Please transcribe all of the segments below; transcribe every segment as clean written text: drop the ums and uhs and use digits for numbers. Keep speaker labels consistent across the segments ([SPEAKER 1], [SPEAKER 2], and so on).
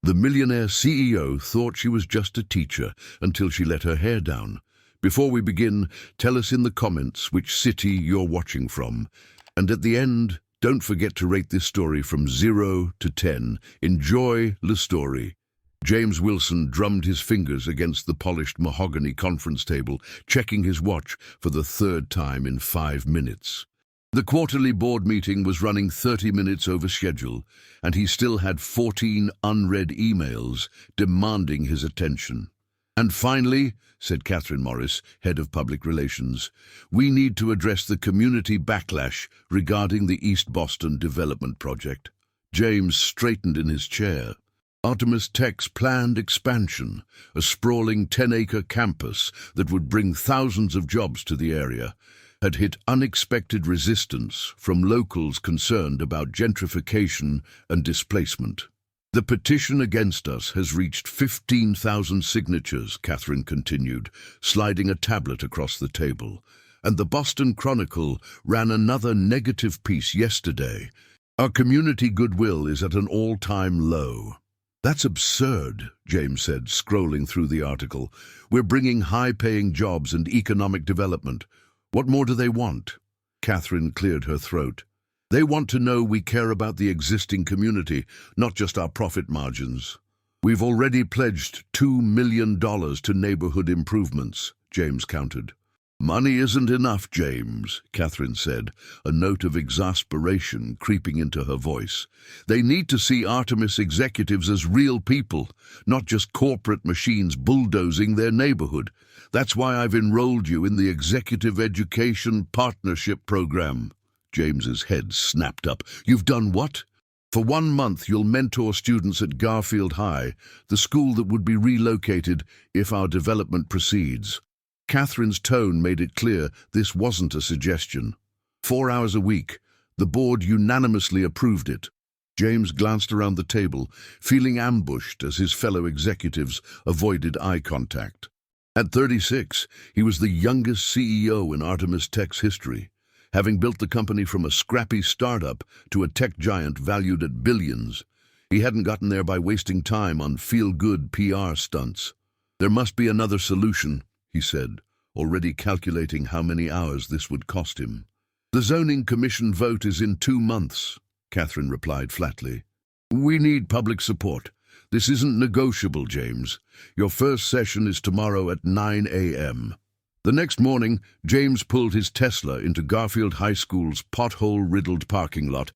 [SPEAKER 1] The millionaire CEO thought she was just a teacher until she let her hair down. Before we begin, tell us in the comments which city you're watching from. And at the end, don't forget to rate this story from 0 to 10. Enjoy the story. James Wilson drummed his fingers against the polished mahogany conference table, checking his watch for the third time in 5 minutes. The quarterly board meeting was running 30 minutes over schedule, and he still had 14 unread emails demanding his attention. And finally, said Catherine Morris, head of public relations, we need to address the community backlash regarding the East Boston development project. James straightened in his chair. Artemis Tech's planned expansion, a sprawling 10-acre campus that would bring thousands of jobs to the area, had hit unexpected resistance from locals concerned about gentrification and displacement. The petition against us has reached 15,000 signatures, Catherine continued, sliding a tablet across the table. And the Boston Chronicle ran another negative piece yesterday. Our community goodwill is at an all-time low. That's absurd, James said, scrolling through the article. We're bringing high-paying jobs and economic development. What more do they want? Catherine cleared her throat. They want to know we care about the existing community, not just our profit margins. We've already pledged $2 million to neighborhood improvements, James countered. Money isn't enough, James, Catherine said, a note of exasperation creeping into her voice. They need to see Artemis executives as real people, not just corporate machines bulldozing their neighborhood. That's why I've enrolled you in the Executive Education Partnership Program. James's head snapped up. You've done what? For 1 month, you'll mentor students at Garfield High, the school that would be relocated if our development proceeds. Catherine's tone made it clear this wasn't a suggestion. 4 hours a week. The board unanimously approved it. James glanced around the table, feeling ambushed as his fellow executives avoided eye contact. At 36, he was the youngest CEO in Artemis Tech's history, having built the company from a scrappy startup to a tech giant valued at billions. He hadn't gotten there by wasting time on feel-good PR stunts. There must be another solution, he said, already calculating how many hours this would cost him. The zoning commission vote is in 2 months, Catherine replied flatly. We need public support. This isn't negotiable, James. Your first session is tomorrow at 9 a.m. The next morning, James pulled his Tesla into Garfield High School's pothole-riddled parking lot,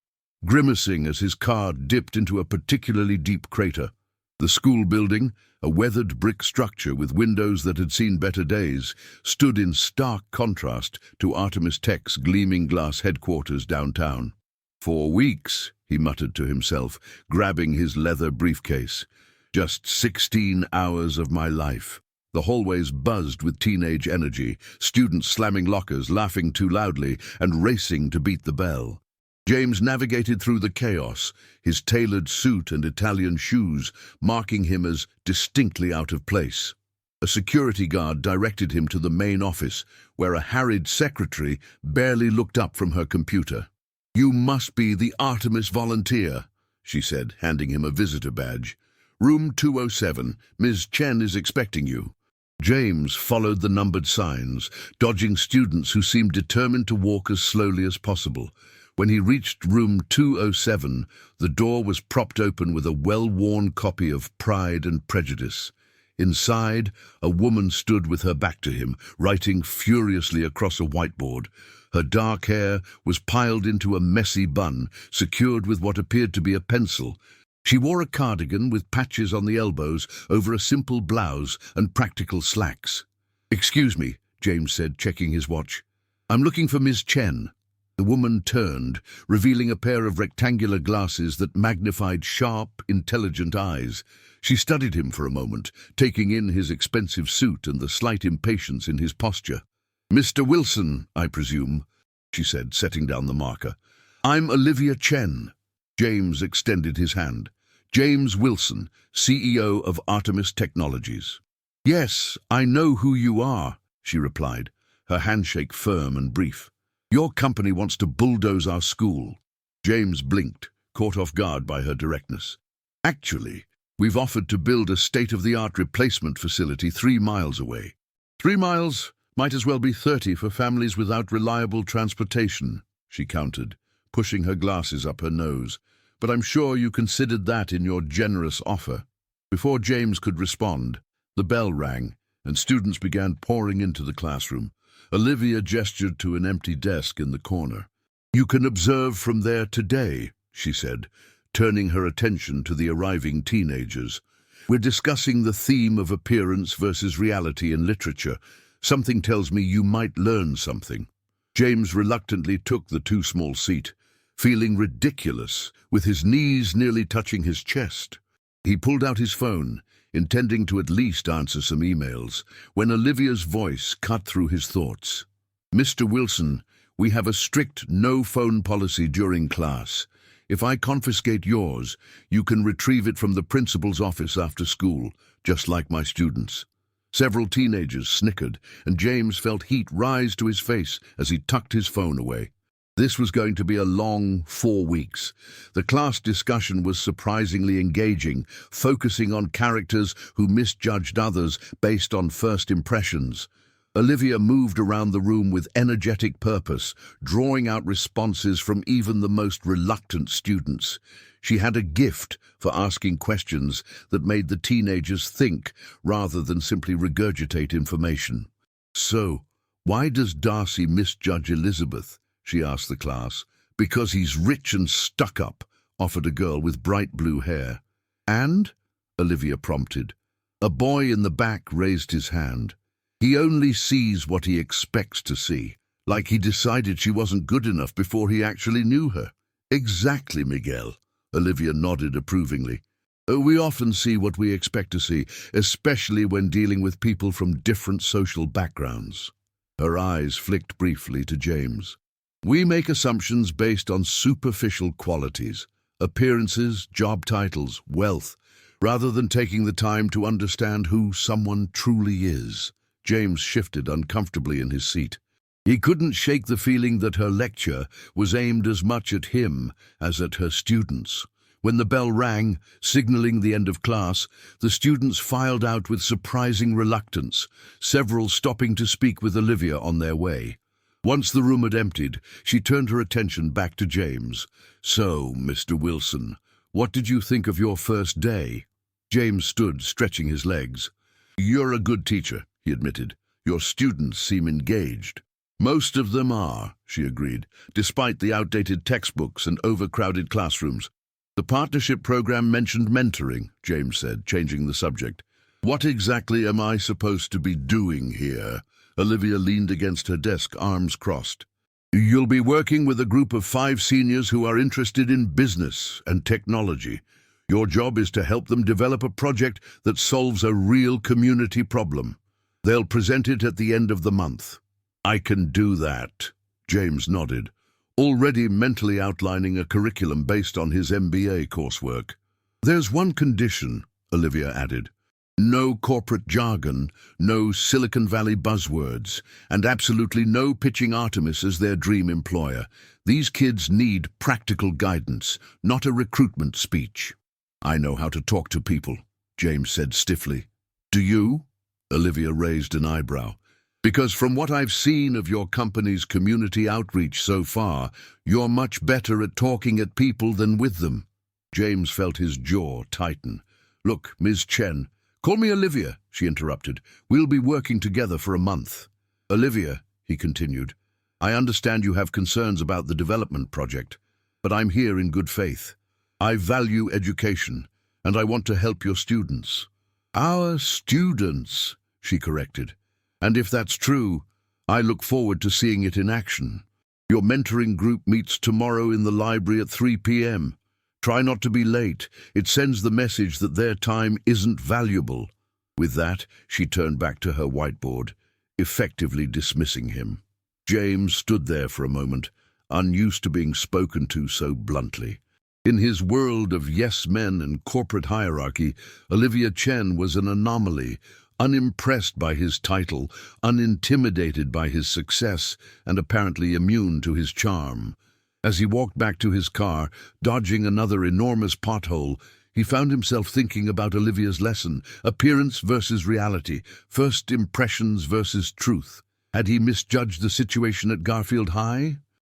[SPEAKER 1] grimacing as his car dipped into a particularly deep crater. The school building, a weathered brick structure with windows that had seen better days, stood in stark contrast to Artemis Tech's gleaming glass headquarters downtown. 4 weeks, he muttered to himself, grabbing his leather briefcase. Just 16 hours of my life. The hallways buzzed with teenage energy, students slamming lockers, laughing too loudly, and racing to beat the bell. James navigated through the chaos, his tailored suit and Italian shoes marking him as distinctly out of place. A security guard directed him to the main office, where a harried secretary barely looked up from her computer. You must be the Artemis volunteer, she said, handing him a visitor badge. Room 207, Ms. Chen is expecting you. James followed the numbered signs, dodging students who seemed determined to walk as slowly as possible. When he reached room 207, the door was propped open with a well-worn copy of Pride and Prejudice. Inside, a woman stood with her back to him, writing furiously across a whiteboard. Her dark hair was piled into a messy bun, secured with what appeared to be a pencil. She wore a cardigan with patches on the elbows over a simple blouse and practical slacks. Excuse me, James said, checking his watch. I'm looking for Ms. Chen. The woman turned, revealing a pair of rectangular glasses that magnified sharp, intelligent eyes. She studied him for a moment, taking in his expensive suit and the slight impatience in his posture. Mr. Wilson, I presume, she said, setting down the marker. I'm Olivia Chen. James extended his hand. James Wilson, CEO of Artemis Technologies. Yes, I know who you are, she replied, her handshake firm and brief. Your company wants to bulldoze our school. James blinked, caught off guard by her directness. Actually, We've offered to build a state-of-the-art replacement facility 3 miles away. 3 miles might as well be 30 for families without reliable transportation, she countered, pushing her glasses up her nose. But I'm sure you considered that in your generous offer. Before James could respond, the bell rang, and students began pouring into the classroom. Olivia gestured to an empty desk in the corner. "You can observe from there today," she said, turning her attention to the arriving teenagers. "We're discussing the theme of appearance versus reality in literature. Something tells me you might learn something." James reluctantly took the too small seat, feeling ridiculous, with his knees nearly touching his chest. He pulled out his phone, intending to at least answer some emails, when Olivia's voice cut through his thoughts. "Mr. Wilson, we have a strict no-phone policy during class. If I confiscate yours, you can retrieve it from the principal's office after school, just like my students." Several teenagers snickered, and James felt heat rise to his face as he tucked his phone away. This was going to be a long 4 weeks. The class discussion was surprisingly engaging, focusing on characters who misjudged others based on first impressions. Olivia moved around the room with energetic purpose, drawing out responses from even the most reluctant students. She had a gift for asking questions that made the teenagers think rather than simply regurgitate information. "So, why does Darcy misjudge Elizabeth?" she asked the class. "Because he's rich and stuck-up," offered a girl with bright blue hair. "And?" Olivia prompted. A boy in the back raised his hand. "He only sees what he expects to see, like he decided she wasn't good enough before he actually knew her." "Exactly, Miguel," Olivia nodded approvingly. "We often see what we expect to see, especially when dealing with people from different social backgrounds." Her eyes flicked briefly to James. "We make assumptions based on superficial qualities, appearances, job titles, wealth, rather than taking the time to understand who someone truly is." James shifted uncomfortably in his seat. He couldn't shake the feeling that her lecture was aimed as much at him as at her students. When the bell rang, signaling the end of class, the students filed out with surprising reluctance, several stopping to speak with Olivia on their way. Once the room had emptied, she turned her attention back to James. "So, Mr. Wilson, what did you think of your first day?" James stood, stretching his legs. "You're a good teacher," he admitted. "Your students seem engaged." "Most of them are," she agreed, "despite the outdated textbooks and overcrowded classrooms." "The partnership program mentioned mentoring," James said, changing the subject. "What exactly am I supposed to be doing here?" Olivia leaned against her desk, arms crossed. "You'll be working with a group of 5 seniors who are interested in business and technology. Your job is to help them develop a project that solves a real community problem. They'll present it at the end of the month." "I can do that," James nodded, already mentally outlining a curriculum based on his MBA coursework. "There's one condition," Olivia added. "No corporate jargon, no Silicon Valley buzzwords, and absolutely no pitching Artemis as their dream employer. These kids need practical guidance, not a recruitment speech." "I know how to talk to people," James said stiffly. "Do you?" Olivia raised an eyebrow. "Because from what I've seen of your company's community outreach so far, you're much better at talking at people than with them." James felt his jaw tighten. "Look, Ms. Chen—" "Call me Olivia," she interrupted. "We'll be working together for a month." "Olivia," he continued, "I understand you have concerns about the development project, but I'm here in good faith. I value education, and I want to help your students." "Our students," she corrected. "And if that's true, I look forward to seeing it in action. Your mentoring group meets tomorrow in the library at 3 p.m. Try not to be late. It sends the message that their time isn't valuable." With that, she turned back to her whiteboard, effectively dismissing him. James stood there for a moment, unused to being spoken to so bluntly. In his world of yes-men and corporate hierarchy, Olivia Chen was an anomaly, unimpressed by his title, unintimidated by his success, and apparently immune to his charm. As he walked back to his car, dodging another enormous pothole, He found himself thinking about Olivia's lesson, appearance versus reality, first impressions versus truth. Had he misjudged the situation at Garfield High?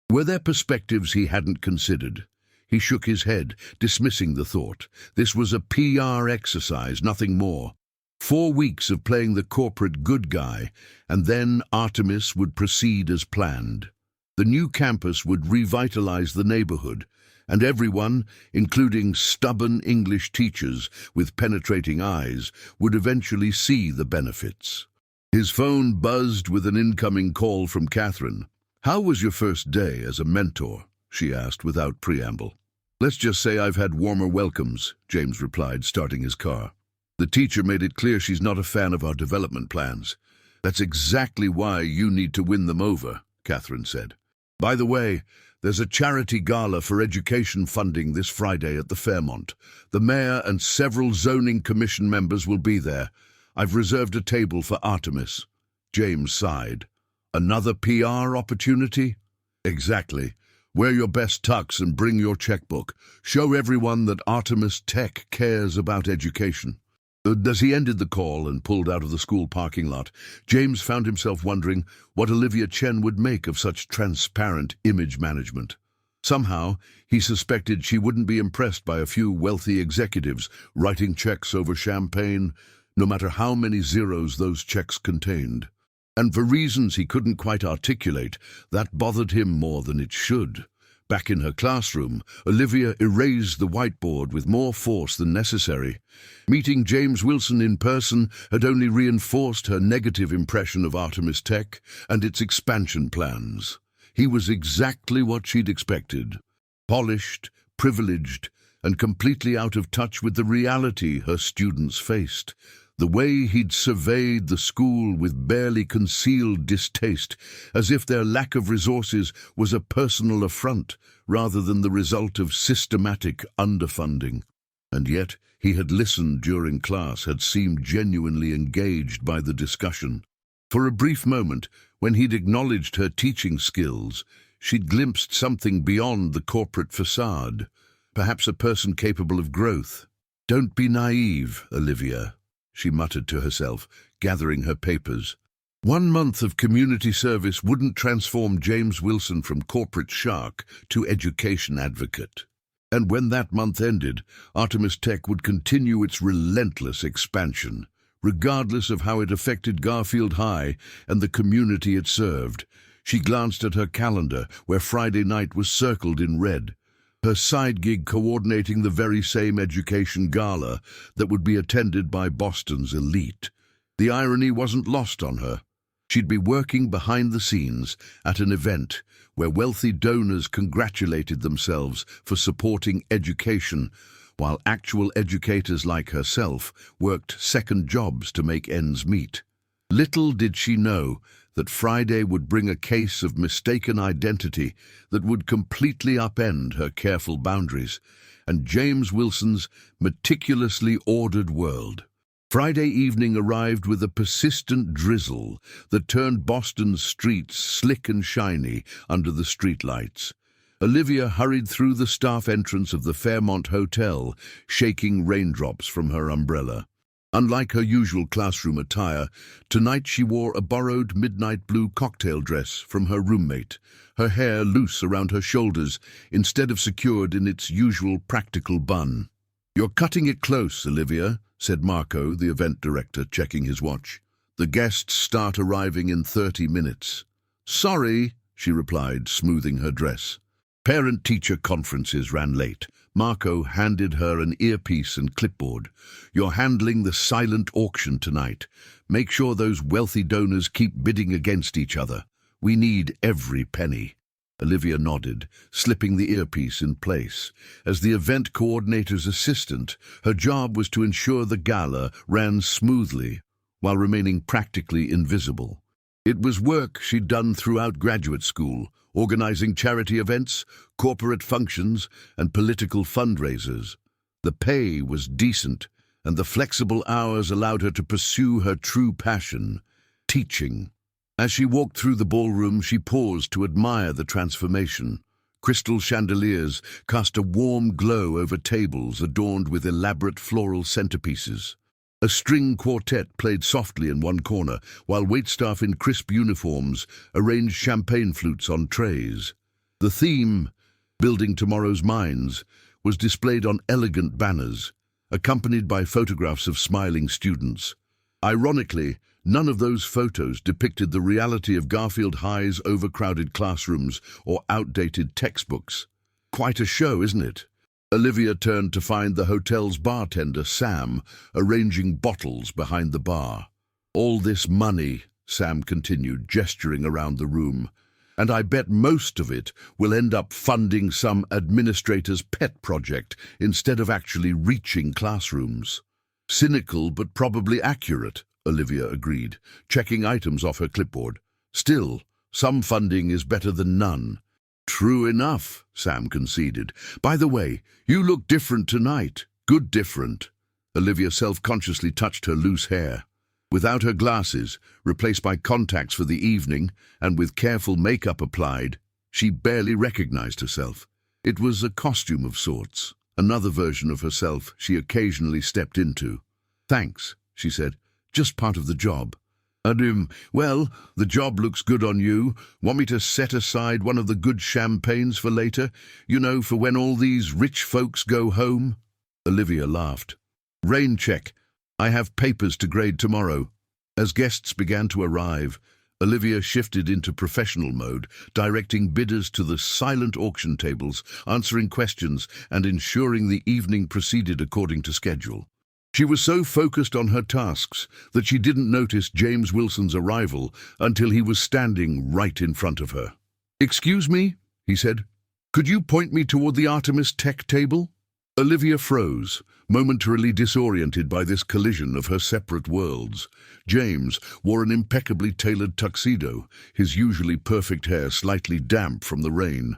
[SPEAKER 1] Were there perspectives he hadn't considered? He shook his head, dismissing the thought. This was a PR exercise, nothing more. 4 weeks of playing the corporate good guy, and then Artemis would proceed as planned. The new campus would revitalize the neighborhood, and everyone, including stubborn English teachers with penetrating eyes, would eventually see the benefits. His phone buzzed with an incoming call from Catherine. "How was your first day as a mentor?" she asked without preamble. "Let's just say I've had warmer welcomes," James replied, starting his car. "The teacher made it clear she's not a fan of our development plans." "That's exactly why you need to win them over," Catherine said. "By the way, there's a charity gala for education funding this Friday at the Fairmont. The mayor and several zoning commission members will be there. I've reserved a table for Artemis." James sighed. "Another PR opportunity?" "Exactly. Wear your best tux and bring your checkbook. Show everyone that Artemis Tech cares about education." As he ended the call and pulled out of the school parking lot, James found himself wondering what Olivia Chen would make of such transparent image management. Somehow, he suspected she wouldn't be impressed by a few wealthy executives writing checks over champagne, no matter how many zeros those checks contained. And for reasons he couldn't quite articulate, that bothered him more than it should. Back in her classroom, Olivia erased the whiteboard with more force than necessary. Meeting James Wilson in person had only reinforced her negative impression of Artemis Tech and its expansion plans. He was exactly what she'd expected. Polished, privileged, and completely out of touch with the reality her students faced. The way he'd surveyed the school with barely concealed distaste, as if their lack of resources was a personal affront rather than the result of systematic underfunding. And yet, he had listened during class, had seemed genuinely engaged by the discussion. For a brief moment, when he'd acknowledged her teaching skills, she'd glimpsed something beyond the corporate facade, perhaps a person capable of growth. "Don't be naive, Olivia," she muttered to herself, gathering her papers. 1 month of community service wouldn't transform James Wilson from corporate shark to education advocate. And when that month ended, Artemis Tech would continue its relentless expansion, regardless of how it affected Garfield High and the community it served. She glanced at her calendar, where Friday night was circled in red. Her side gig coordinating the very same education gala that would be attended by Boston's elite. The irony wasn't lost on her. She'd be working behind the scenes at an event where wealthy donors congratulated themselves for supporting education, while actual educators like herself worked second jobs to make ends meet. Little did she know that Friday would bring a case of mistaken identity that would completely upend her careful boundaries and James Wilson's meticulously ordered world. Friday evening arrived with a persistent drizzle that turned Boston's streets slick and shiny under the streetlights. Olivia hurried through the staff entrance of the Fairmont Hotel, shaking raindrops from her umbrella. Unlike her usual classroom attire, tonight she wore a borrowed midnight blue cocktail dress from her roommate, her hair loose around her shoulders instead of secured in its usual practical bun. "You're cutting it close, Olivia," said Marco, the event director, checking his watch. "The guests start arriving in 30 minutes. "Sorry," she replied, smoothing her dress. Parent-teacher conferences ran late. Marco handed her an earpiece and clipboard. "You're handling the silent auction tonight. Make sure those wealthy donors keep bidding against each other. We need every penny." Olivia nodded, slipping the earpiece in place. As the event coordinator's assistant, her job was to ensure the gala ran smoothly while remaining practically invisible. It was work she'd done throughout graduate school, organizing charity events, corporate functions, and political fundraisers. The pay was decent, and the flexible hours allowed her to pursue her true passion, teaching. As she walked through the ballroom, she paused to admire the transformation. Crystal chandeliers cast a warm glow over tables adorned with elaborate floral centerpieces. A string quartet played softly in one corner, while waitstaff in crisp uniforms arranged champagne flutes on trays. The theme, Building Tomorrow's Minds, was displayed on elegant banners, accompanied by photographs of smiling students. Ironically, none of those photos depicted the reality of Garfield High's overcrowded classrooms or outdated textbooks. Quite a show, isn't it? Olivia turned to find the hotel's bartender, Sam, arranging bottles behind the bar. "All this money," Sam continued, gesturing around the room, "and I bet most of it will end up funding some administrator's pet project instead of actually reaching classrooms." "Cynical but probably accurate," Olivia agreed, checking items off her clipboard. "Still, some funding is better than none." "True enough," Sam conceded. "By the way, you look different tonight. Good different." Olivia self-consciously touched her loose hair. Without her glasses, replaced by contacts for the evening, and with careful makeup applied, she barely recognized herself. It was a costume of sorts, another version of herself she occasionally stepped into. "Thanks," she said. "Just part of the job." Well, the job looks good on you. Want me to set aside one of the good champagnes for later? You know, for when all these rich folks go home?" Olivia laughed. "Rain check. I have papers to grade tomorrow." As guests began to arrive, Olivia shifted into professional mode, directing bidders to the silent auction tables, answering questions, and ensuring the evening proceeded according to schedule. She was so focused on her tasks that she didn't notice James Wilson's arrival until he was standing right in front of her. "Excuse me," he said. "Could you point me toward the Artemis Tech table?" Olivia froze, momentarily disoriented by this collision of her separate worlds. James wore an impeccably tailored tuxedo, his usually perfect hair slightly damp from the rain.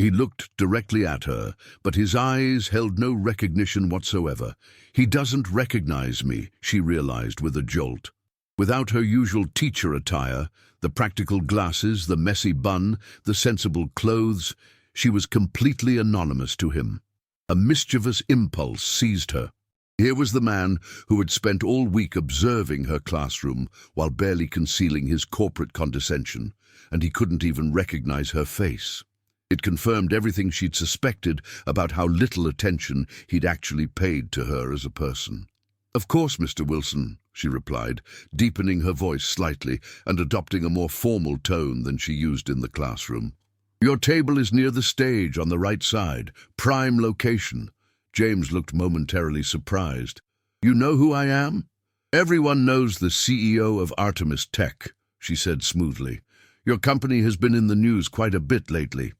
[SPEAKER 1] He looked directly at her, but his eyes held no recognition whatsoever. "He doesn't recognize me," she realized with a jolt. Without her usual teacher attire, the practical glasses, the messy bun, the sensible clothes, she was completely anonymous to him. A mischievous impulse seized her. Here was the man who had spent all week observing her classroom while barely concealing his corporate condescension, and he couldn't even recognize her face. It confirmed everything she'd suspected about how little attention he'd actually paid to her as a person. "Of course, Mr. Wilson," she replied, deepening her voice slightly and adopting a more formal tone than she used in the classroom. "Your table is near the stage on the right side, prime location." James looked momentarily surprised. "You know who I am?" "Everyone knows the CEO of Artemis Tech," she said smoothly. "Your company has been in the news quite a bit lately."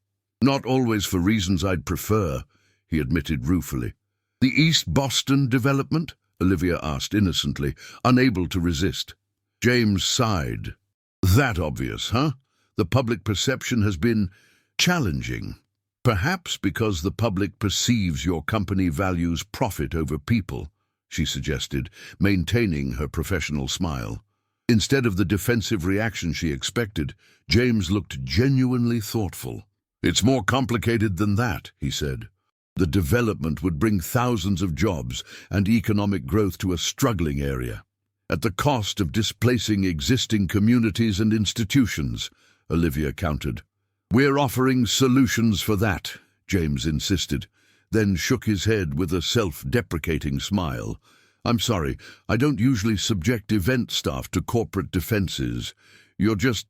[SPEAKER 1] "Not always for reasons I'd prefer," he admitted ruefully. "The East Boston development?" Olivia asked innocently, unable to resist. James sighed. "That obvious, huh? The public perception has been challenging. Perhaps because the public perceives your company values profit over people," she suggested, maintaining her professional smile. Instead of the defensive reaction she expected, James looked genuinely thoughtful. "It's more complicated than that," he said. "The development would bring thousands of jobs and economic growth to a struggling area, at the cost of displacing existing communities and institutions," Olivia countered. "We're offering solutions for that," James insisted, then shook his head with a self-deprecating smile. "I'm sorry, I don't usually subject event staff to corporate defenses. You're just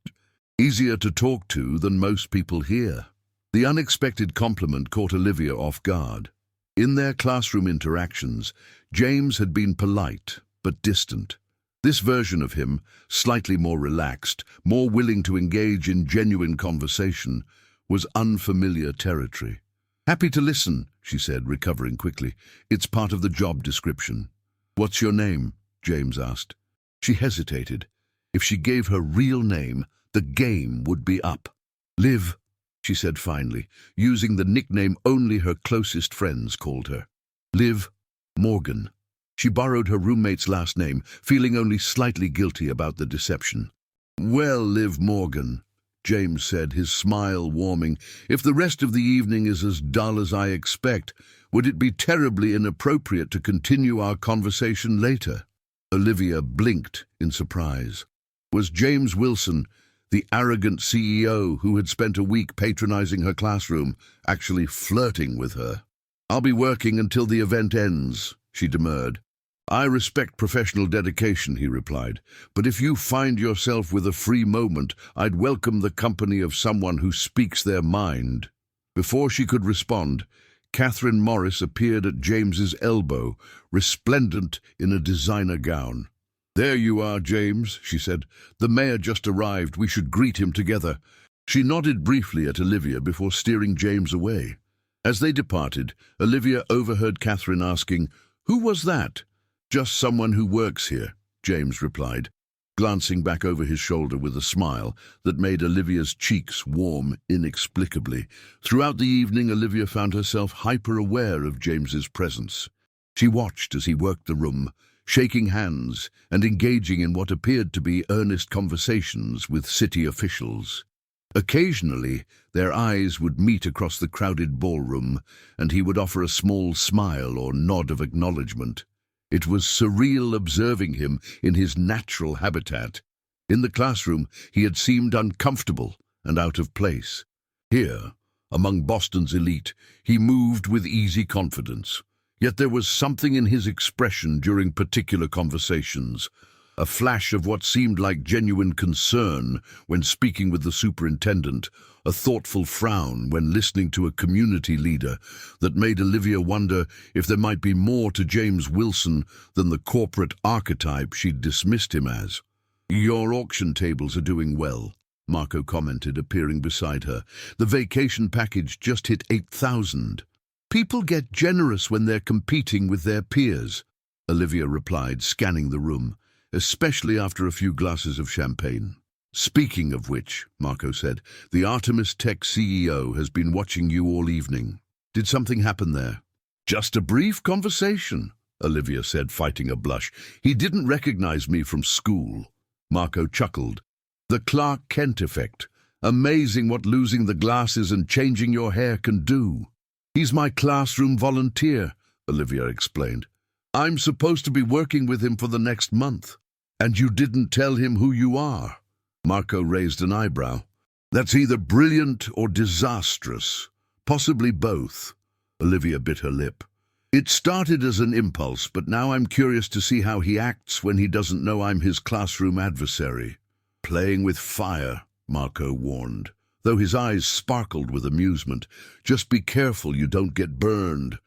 [SPEAKER 1] easier to talk to than most people here." The unexpected compliment caught Olivia off guard. In their classroom interactions, James had been polite but distant. This version of him, slightly more relaxed, more willing to engage in genuine conversation, was unfamiliar territory. "Happy to listen," she said, recovering quickly. "It's part of the job description." "What's your name?" James asked. She hesitated. If she gave her real name, the game would be up. "Liv," she said finally, using the nickname only her closest friends called her. "Liv Morgan." She borrowed her roommate's last name, feeling only slightly guilty about the deception. "Well, Liv Morgan," James said, his smile warming. "If the rest of the evening is as dull as I expect, would it be terribly inappropriate to continue our conversation later?" Olivia blinked in surprise. Was James Wilson, the arrogant CEO who had spent a week patronizing her classroom, actually flirting with her? "I'll be working until the event ends," she demurred. "I respect professional dedication," he replied, "but if you find yourself with a free moment, I'd welcome the company of someone who speaks their mind." Before she could respond, Catherine Morris appeared at James's elbow, resplendent in a designer gown. "There you are, James," she said. "The mayor just arrived. We should greet him together." She nodded briefly at Olivia before steering James away. As they departed, Olivia overheard Catherine asking, "Who was that?" "Just someone who works here," James replied, glancing back over his shoulder with a smile that made Olivia's cheeks warm inexplicably. Throughout the evening, Olivia found herself hyper-aware of James's presence. She watched as he worked the room, shaking hands and engaging in what appeared to be earnest conversations with city officials. Occasionally, their eyes would meet across the crowded ballroom, and he would offer a small smile or nod of acknowledgement. It was surreal observing him in his natural habitat. In the classroom, he had seemed uncomfortable and out of place. Here, among Boston's elite, he moved with easy confidence. Yet there was something in his expression during particular conversations, a flash of what seemed like genuine concern when speaking with the superintendent, a thoughtful frown when listening to a community leader that made Olivia wonder if there might be more to James Wilson than the corporate archetype she'd dismissed him as. "Your auction tables are doing well," Marco commented, appearing beside her. "The vacation package just hit 8,000. "People get generous when they're competing with their peers," Olivia replied, scanning the room, especially after a few glasses of champagne. "Speaking of which," Marco said, "the Artemis Tech CEO has been watching you all evening. Did something happen there?" "Just a brief conversation," Olivia said, fighting a blush. "He didn't recognize me from school." Marco chuckled. "The Clark Kent effect. Amazing what losing the glasses and changing your hair can do." "He's my classroom volunteer," Olivia explained. "I'm supposed to be working with him for the next month." "And you didn't tell him who you are?" Marco raised an eyebrow. "That's either brilliant or disastrous. Possibly both." Olivia bit her lip. "It started as an impulse, but now I'm curious to see how he acts when he doesn't know I'm his classroom adversary." "Playing with fire," Marco warned, though his eyes sparkled with amusement. "Just be careful you don't get burned."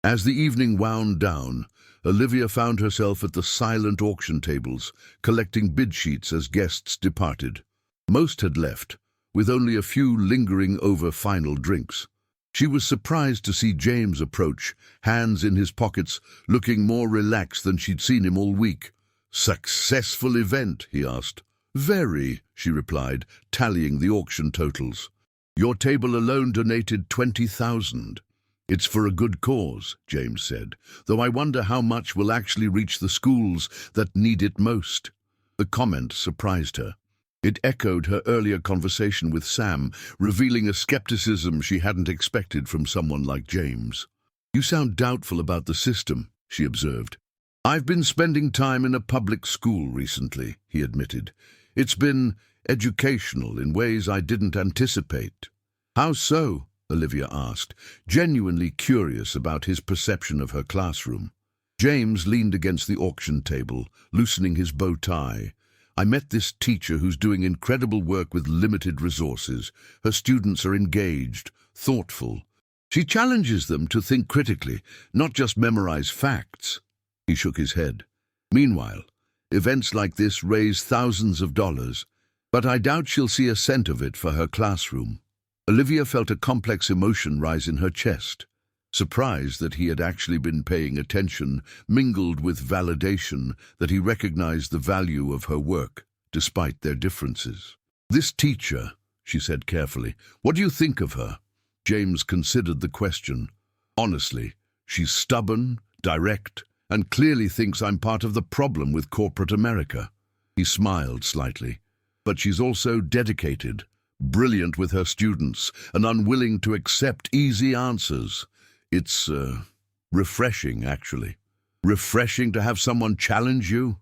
[SPEAKER 1] As the evening wound down, Olivia found herself at the silent auction tables, collecting bid sheets as guests departed. Most had left, with only a few lingering over final drinks. She was surprised to see James approach, hands in his pockets, looking more relaxed than she'd seen him all week. "Successful event?" he asked. "Very," she replied, tallying the auction totals. "Your table alone donated 20,000. "It's for a good cause," James said, "though I wonder how much will actually reach the schools that need it most." The comment surprised her. It echoed her earlier conversation with Sam, revealing a skepticism she hadn't expected from someone like James. "You sound doubtful about the system," she observed. "I've been spending time in a public school recently," he admitted. "It's been educational in ways I didn't anticipate." "How so?" Olivia asked, genuinely curious about his perception of her classroom. James leaned against the auction table, loosening his bow tie. "I met this teacher who's doing incredible work with limited resources. Her students are engaged, thoughtful. She challenges them to think critically, not just memorize facts." He shook his head. "Meanwhile, events like this raise thousands of dollars, but I doubt she'll see a cent of it for her classroom." Olivia felt a complex emotion rise in her chest. Surprise that he had actually been paying attention, mingled with validation that he recognized the value of her work, despite their differences. "This teacher," she said carefully, "what do you think of her?" James considered the question. "Honestly, she's stubborn, direct, and clearly thinks I'm part of the problem with corporate America." He smiled slightly. "But she's also dedicated, brilliant with her students and unwilling to accept easy answers. It's refreshing, actually. Refreshing to have someone challenge you?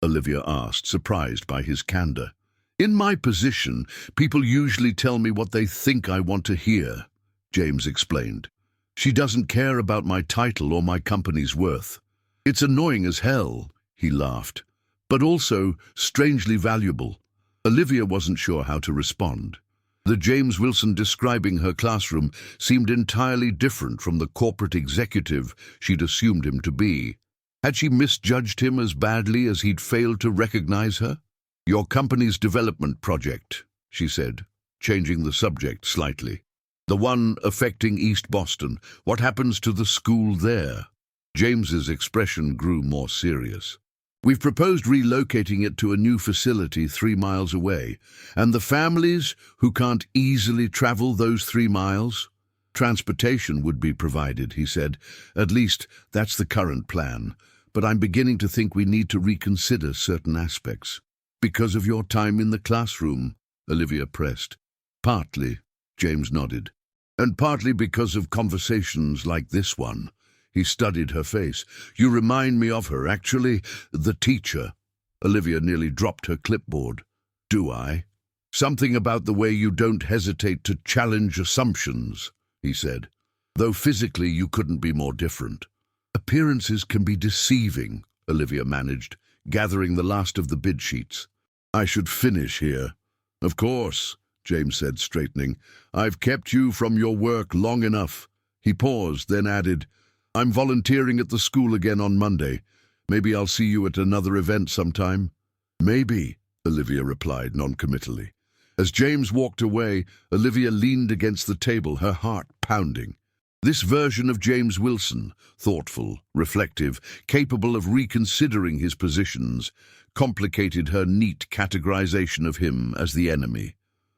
[SPEAKER 1] Olivia asked, surprised by his candor. In my position, people usually tell me what they think I want to hear, James explained. She doesn't care about my title or my company's worth. It's annoying as hell, he laughed, but also strangely valuable. Olivia wasn't sure how to respond. The James Wilson describing her classroom seemed entirely different from the corporate executive she'd assumed him to be. Had she misjudged him as badly as he'd failed to recognize her? Your company's development project, she said, changing the subject slightly. The one affecting East Boston. What happens to the school there? James's expression grew more serious. We've proposed relocating it to a new facility 3 miles away, and the families who can't easily travel those 3 miles? Transportation would be provided, he said. At least, that's the current plan. But I'm beginning to think we need to reconsider certain aspects. Because of your time in the classroom, Olivia pressed. Partly, James nodded. And partly because of conversations like this one. He studied her face. You remind me of her, actually, the teacher. Olivia nearly dropped her clipboard. Do I? Something about the way you don't hesitate to challenge assumptions, he said. Though physically you couldn't be more different. Appearances can be deceiving, Olivia managed, gathering the last of the bid sheets. I should finish here. Of course, James said, straightening. I've kept you from your work long enough. He paused, then added, I'm volunteering at the school again on Monday. Maybe I'll see you at another event sometime. Maybe, Olivia replied noncommittally. As James walked away, Olivia leaned against the table, her heart pounding. This version of James Wilson, thoughtful, reflective, capable of reconsidering his positions, complicated her neat categorization of him as the enemy.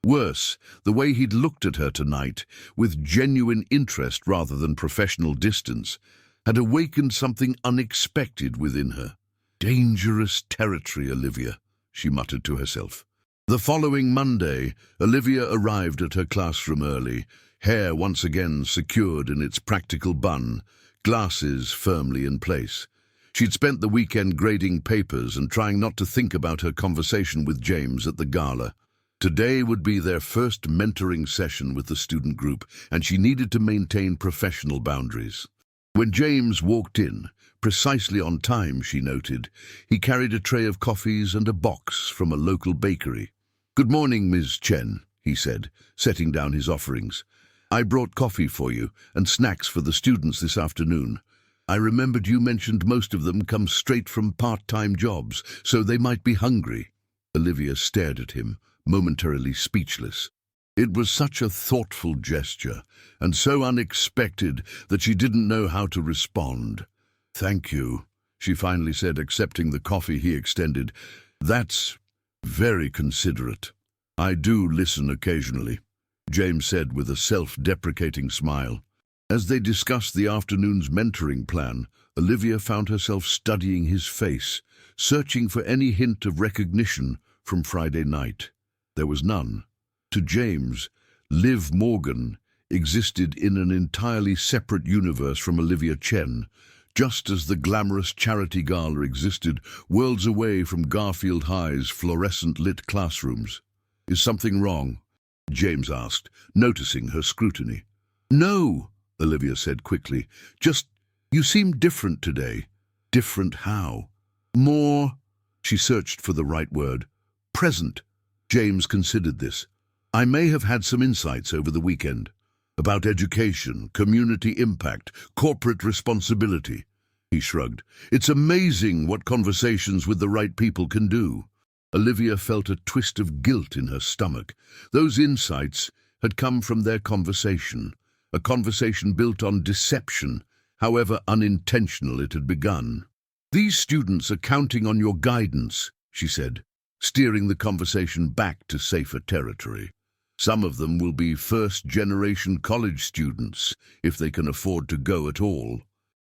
[SPEAKER 1] Worse, the way he'd looked at her tonight, with genuine interest rather than professional distance, had awakened something unexpected within her. Dangerous territory, Olivia, she muttered to herself. The following Monday, Olivia arrived at her classroom early, hair once again secured in its practical bun, glasses firmly in place. She'd spent the weekend grading papers and trying not to think about her conversation with James at the gala. Today would be their first mentoring session with the student group, and she needed to maintain professional boundaries. When James walked in, precisely on time, she noted, he carried a tray of coffees and a box from a local bakery. Good morning, Ms. Chen, he said, setting down his offerings. I brought coffee for you and snacks for the students this afternoon. I remembered you mentioned most of them come straight from part-time jobs, so they might be hungry. Olivia stared at him, momentarily speechless. It was such a thoughtful gesture, and so unexpected that she didn't know how to respond. Thank you, she finally said, accepting the coffee he extended. That's very considerate. I do listen occasionally, James said with a self-deprecating smile. As they discussed the afternoon's mentoring plan, Olivia found herself studying his face, searching for any hint of recognition from Friday night. There was none. To James, Liv Morgan existed in an entirely separate universe from Olivia Chen, just as the glamorous charity gala existed worlds away from Garfield High's fluorescent-lit classrooms. Is something wrong? James asked, noticing her scrutiny. No, Olivia said quickly. Just, you seem different today. Different how? More, she searched for the right word, present. James considered this. I may have had some insights over the weekend about education, community impact, corporate responsibility. He shrugged. It's amazing what conversations with the right people can do. Olivia felt a twist of guilt in her stomach. Those insights had come from their conversation, a conversation built on deception, however unintentional it had begun. These students are counting on your guidance, she said, steering the conversation back to safer territory. Some of them will be first-generation college students, if they can afford to go at all.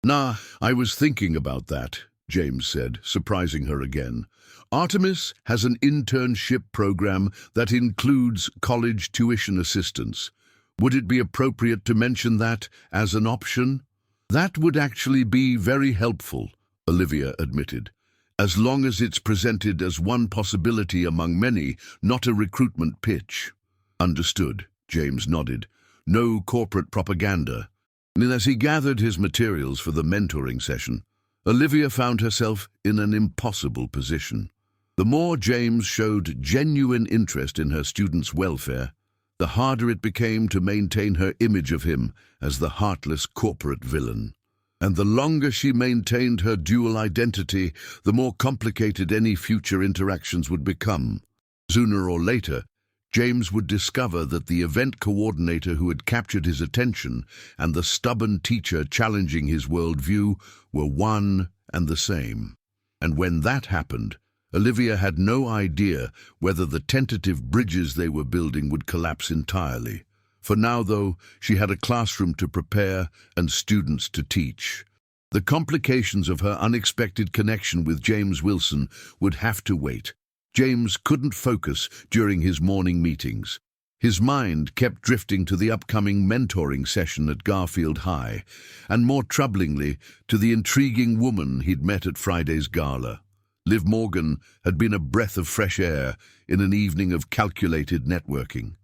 [SPEAKER 1] Nah, I was thinking about that, James said, surprising her again. Artemis has an internship program that includes college tuition assistance. Would it be appropriate to mention that as an option? That would actually be very helpful, Olivia admitted, as long as it's presented as one possibility among many, not a recruitment pitch. Understood, James nodded. No corporate propaganda. And as he gathered his materials for the mentoring session, Olivia found herself in an impossible position. The more James showed genuine interest in her students' welfare, the harder it became to maintain her image of him as the heartless corporate villain. And the longer she maintained her dual identity, the more complicated any future interactions would become. Sooner or later, James would discover that the event coordinator who had captured his attention and the stubborn teacher challenging his worldview were one and the same. And when that happened, Olivia had no idea whether the tentative bridges they were building would collapse entirely. For now, though, she had a classroom to prepare and students to teach. The complications of her unexpected connection with James Wilson would have to wait. James couldn't focus during his morning meetings. His mind kept drifting to the upcoming mentoring session at Garfield High, and more troublingly, to the intriguing woman he'd met at Friday's gala. Liv Morgan had been a breath of fresh air in an evening of calculated networking.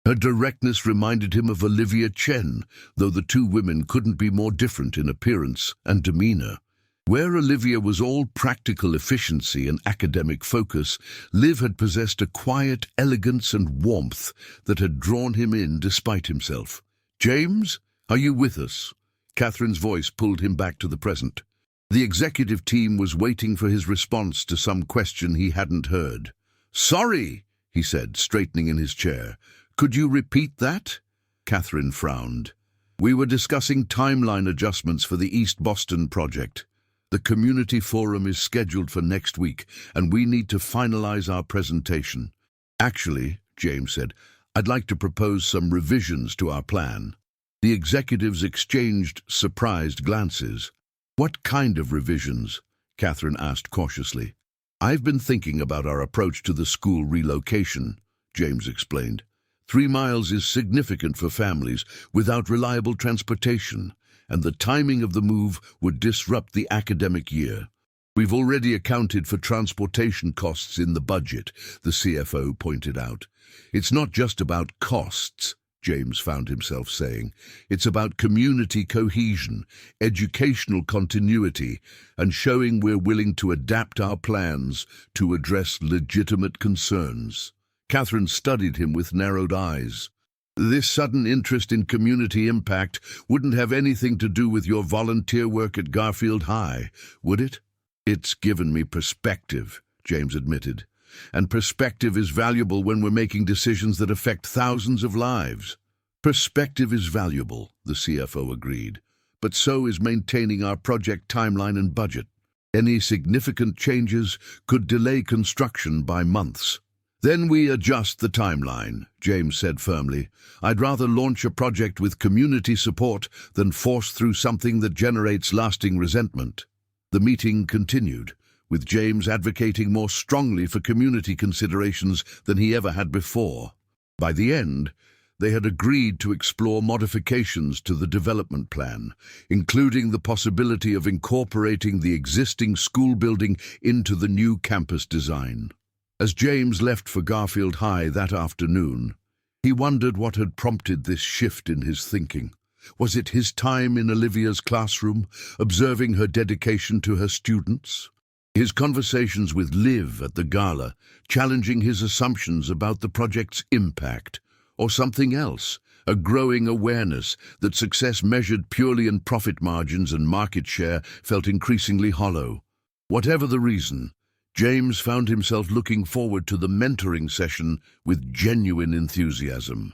[SPEAKER 1] Her directness reminded him of Olivia Chen, though the two women couldn't be more different in appearance and demeanor. Where Olivia was all practical efficiency and academic focus, Liv had possessed a quiet elegance and warmth that had drawn him in despite himself. "James, are you with us?" Catherine's voice pulled him back to the present. The executive team was waiting for his response to some question he hadn't heard. "Sorry," he said, straightening in his chair. "Could you repeat that?" Catherine frowned. "We were discussing timeline adjustments for the East Boston project. The community forum is scheduled for next week, and we need to finalize our presentation." "Actually," James said, "I'd like to propose some revisions to our plan." The executives exchanged surprised glances. "What kind of revisions?" Catherine asked cautiously. "I've been thinking about our approach to the school relocation," James explained. 3 miles is significant for families without reliable transportation, and the timing of the move would disrupt the academic year. "We've already accounted for transportation costs in the budget," the CFO pointed out. "It's not just about costs," James found himself saying. "It's about community cohesion, educational continuity, and showing we're willing to adapt our plans to address legitimate concerns." Catherine studied him with narrowed eyes. "This sudden interest in community impact wouldn't have anything to do with your volunteer work at Garfield High, would it?" "It's given me perspective," James admitted. "And perspective is valuable when we're making decisions that affect thousands of lives." "Perspective is valuable," the CFO agreed, "but so is maintaining our project timeline and budget. Any significant changes could delay construction by months." "Then we adjust the timeline," James said firmly. "I'd rather launch a project with community support than force through something that generates lasting resentment." The meeting continued, with James advocating more strongly for community considerations than he ever had before. By the end, they had agreed to explore modifications to the development plan, including the possibility of incorporating the existing school building into the new campus design. As James left for Garfield High that afternoon, he wondered what had prompted this shift in his thinking. Was it his time in Olivia's classroom, observing her dedication to her students? His conversations with Liv at the gala, challenging his assumptions about the project's impact? Or something else, a growing awareness that success measured purely in profit margins and market share felt increasingly hollow? Whatever the reason, James found himself looking forward to the mentoring session with genuine enthusiasm.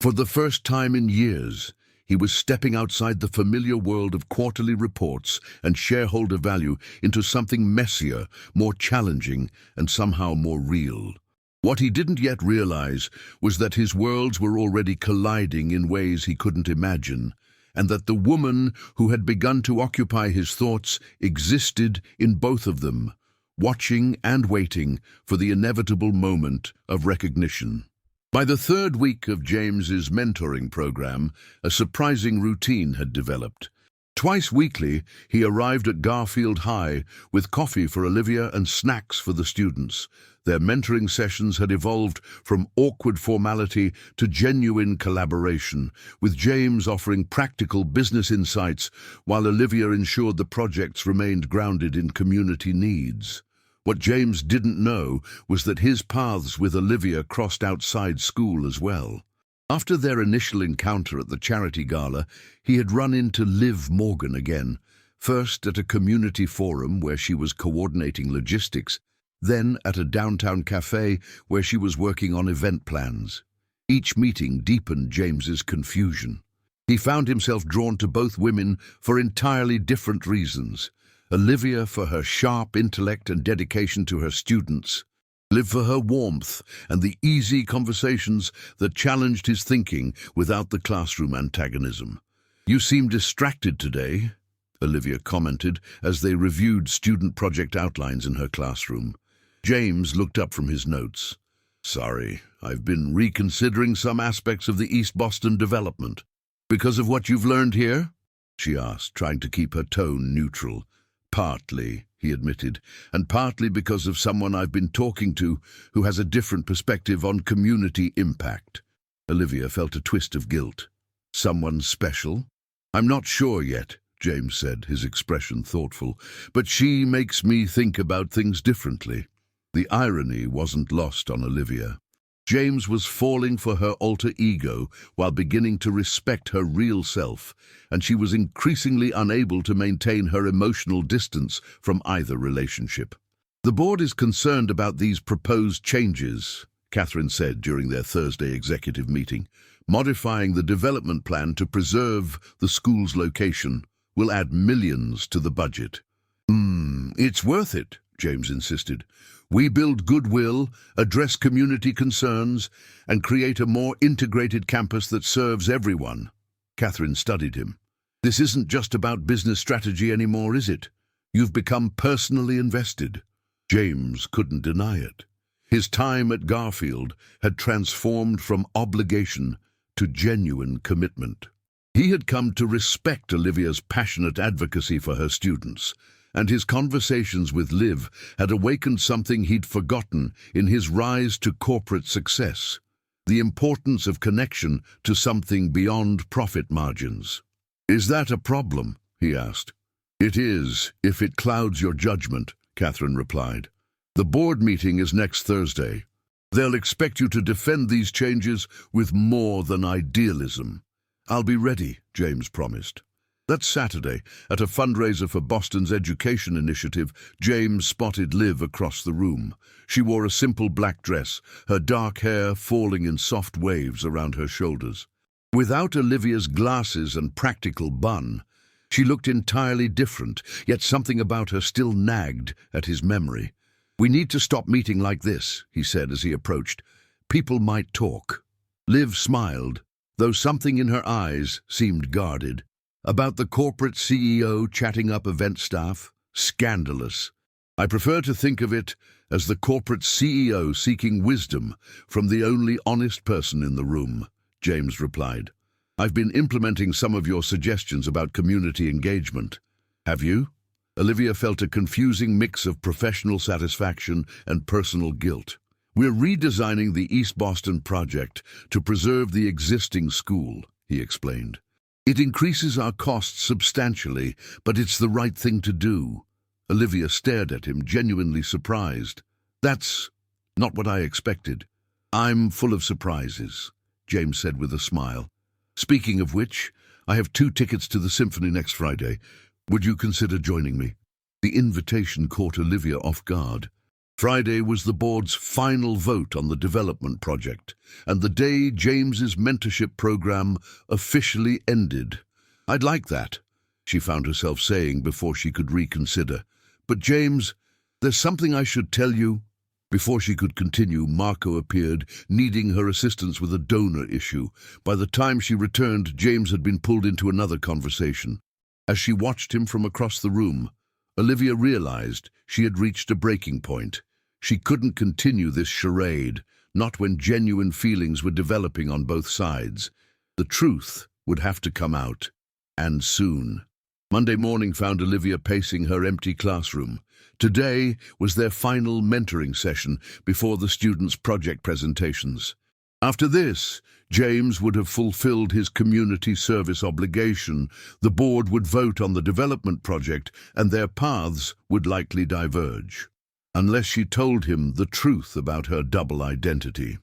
[SPEAKER 1] For the first time in years, he was stepping outside the familiar world of quarterly reports and shareholder value into something messier, more challenging, and somehow more real. What he didn't yet realize was that his worlds were already colliding in ways he couldn't imagine, and that the woman who had begun to occupy his thoughts existed in both of them, watching and waiting for the inevitable moment of recognition. By the third week of James's mentoring program, a surprising routine had developed. Twice weekly, he arrived at Garfield High with coffee for Olivia and snacks for the students. Their mentoring sessions had evolved from awkward formality to genuine collaboration, with James offering practical business insights while Olivia ensured the projects remained grounded in community needs. What James didn't know was that his paths with Olivia crossed outside school as well. After their initial encounter at the charity gala, he had run into Liv Morgan again, first at a community forum where she was coordinating logistics, then at a downtown cafe where she was working on event plans. Each meeting deepened James's confusion. He found himself drawn to both women for entirely different reasons. Olivia for her sharp intellect and dedication to her students, Liv for her warmth and the easy conversations that challenged his thinking without the classroom antagonism. "You seem distracted today," Olivia commented as they reviewed student project outlines in her classroom. James looked up from his notes. "Sorry, I've been reconsidering some aspects of the East Boston development." "Because of what you've learned here?" she asked, trying to keep her tone neutral. "Partly," he admitted, "and partly because of someone I've been talking to who has a different perspective on community impact." Olivia felt a twist of guilt. "Someone special?" "I'm not sure yet," James said, his expression thoughtful, "but she makes me think about things differently." The irony wasn't lost on Olivia. James was falling for her alter ego while beginning to respect her real self, and she was increasingly unable to maintain her emotional distance from either relationship. "The board is concerned about these proposed changes," Catherine said during their Thursday executive meeting. "Modifying the development plan to preserve the school's location will add millions to the budget." It's worth it," James insisted. "We build goodwill, address community concerns, and create a more integrated campus that serves everyone." Catherine studied him. "This isn't just about business strategy anymore, is it? You've become personally invested." James couldn't deny it. His time at Garfield had transformed from obligation to genuine commitment. He had come to respect Olivia's passionate advocacy for her students, and his conversations with Liv had awakened something he'd forgotten in his rise to corporate success: the importance of connection to something beyond profit margins. "Is that a problem?" he asked. "It is, if it clouds your judgment," Catherine replied. "The board meeting is next Thursday. They'll expect you to defend these changes with more than idealism." "I'll be ready," James promised. That Saturday, at a fundraiser for Boston's education initiative, James spotted Liv across the room. She wore a simple black dress, her dark hair falling in soft waves around her shoulders. Without Olivia's glasses and practical bun, she looked entirely different, yet something about her still nagged at his memory. "We need to stop meeting like this," he said as he approached. "People might talk." Liv smiled, though something in her eyes seemed guarded. "About the corporate CEO chatting up event staff? Scandalous. I prefer to think of it as the corporate CEO seeking wisdom from the only honest person in the room," James replied. "I've been implementing some of your suggestions about community engagement." "Have you?" Olivia felt a confusing mix of professional satisfaction and personal guilt. "We're redesigning the East Boston project to preserve the existing school," he explained. "It increases our costs substantially, but it's the right thing to do." Olivia stared at him, genuinely surprised. "That's not what I expected." "I'm full of surprises," James said with a smile. "Speaking of which, I have 2 tickets to the symphony next Friday. Would you consider joining me?" The invitation caught Olivia off guard. Friday was the board's final vote on the development project, and the day James's mentorship program officially ended. "I'd like that," she found herself saying before she could reconsider. "But James, there's something I should tell you." Before she could continue, Marco appeared, needing her assistance with a donor issue. By the time she returned, James had been pulled into another conversation. As she watched him from across the room, Olivia realized she had reached a breaking point. She couldn't continue this charade, not when genuine feelings were developing on both sides. The truth would have to come out, and soon. Monday morning found Olivia pacing her empty classroom. Today was their final mentoring session before the students' project presentations. After this, James would have fulfilled his community service obligation. The board would vote on the development project, and their paths would likely diverge, unless she told him the truth about her double identity.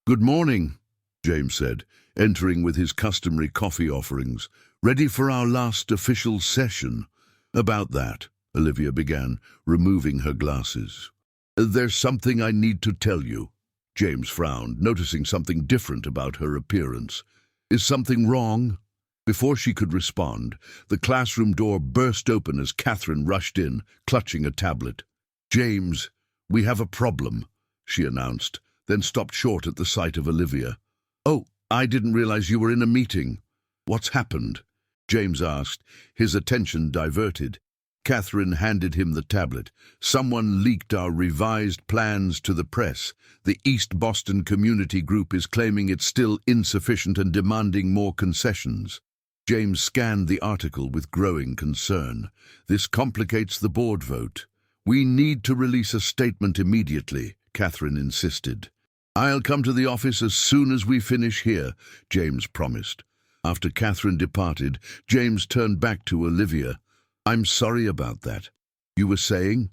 [SPEAKER 1] "Good morning," James said, entering with his customary coffee offerings. "Ready for our last official session?" "About that," Olivia began, removing her glasses. "There's something I need to tell you." James frowned, noticing something different about her appearance. "Is something wrong?" Before she could respond, the classroom door burst open as Catherine rushed in, clutching a tablet. "James, we have a problem," she announced, then stopped short at the sight of Olivia. "Oh, I didn't realize you were in a meeting." "What's happened?" James asked, his attention diverted. Catherine handed him the tablet. "Someone leaked our revised plans to the press. The East Boston Community Group is claiming it's still insufficient and demanding more concessions." James scanned the article with growing concern. "This complicates the board vote." "We need to release a statement immediately," Catherine insisted. "I'll come to the office as soon as we finish here," James promised. After Catherine departed, James turned back to Olivia. "I'm sorry about that. You were saying?"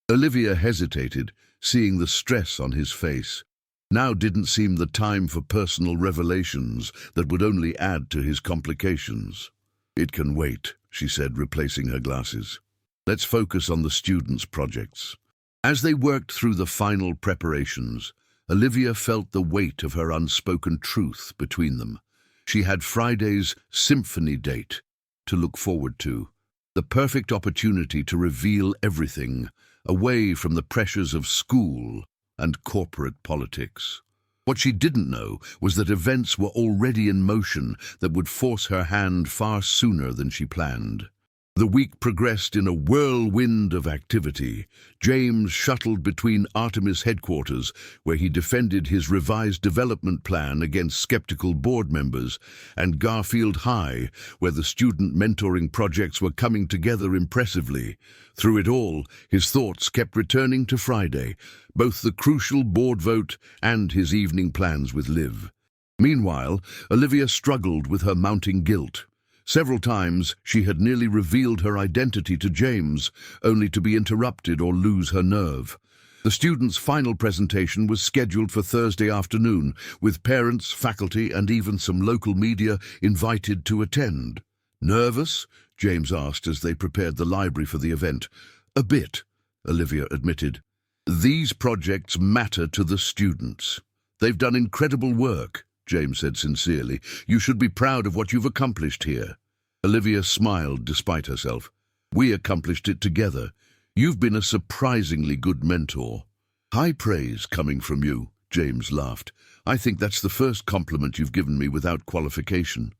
[SPEAKER 1] Olivia hesitated, seeing the stress on his face. Now didn't seem the time for personal revelations that would only add to his complications. "It can wait," she said, replacing her glasses. "Let's focus on the students' projects." As they worked through the final preparations, Olivia felt the weight of her unspoken truth between them. She had Friday's symphony date to look forward to, the perfect opportunity to reveal everything, away from the pressures of school and corporate politics. What she didn't know was that events were already in motion that would force her hand far sooner than she planned. The week progressed in a whirlwind of activity. James shuttled between Artemis headquarters, where he defended his revised development plan against skeptical board members, and Garfield High, where the student mentoring projects were coming together impressively. Through it all, his thoughts kept returning to Friday, both the crucial board vote and his evening plans with Liv. Meanwhile, Olivia struggled with her mounting guilt. Several times she had nearly revealed her identity to James, only to be interrupted or lose her nerve. The students' final presentation was scheduled for Thursday afternoon, with parents, faculty, and even some local media invited to attend. "Nervous?" James asked as they prepared the library for the event. "A bit," Olivia admitted. "These projects matter to the students. They've done incredible work," James said sincerely. "You should be proud of what you've accomplished here." Olivia smiled despite herself. "We accomplished it together. You've been a surprisingly good mentor." "High praise coming from you," James laughed. "I think that's the first compliment you've given me without qualification."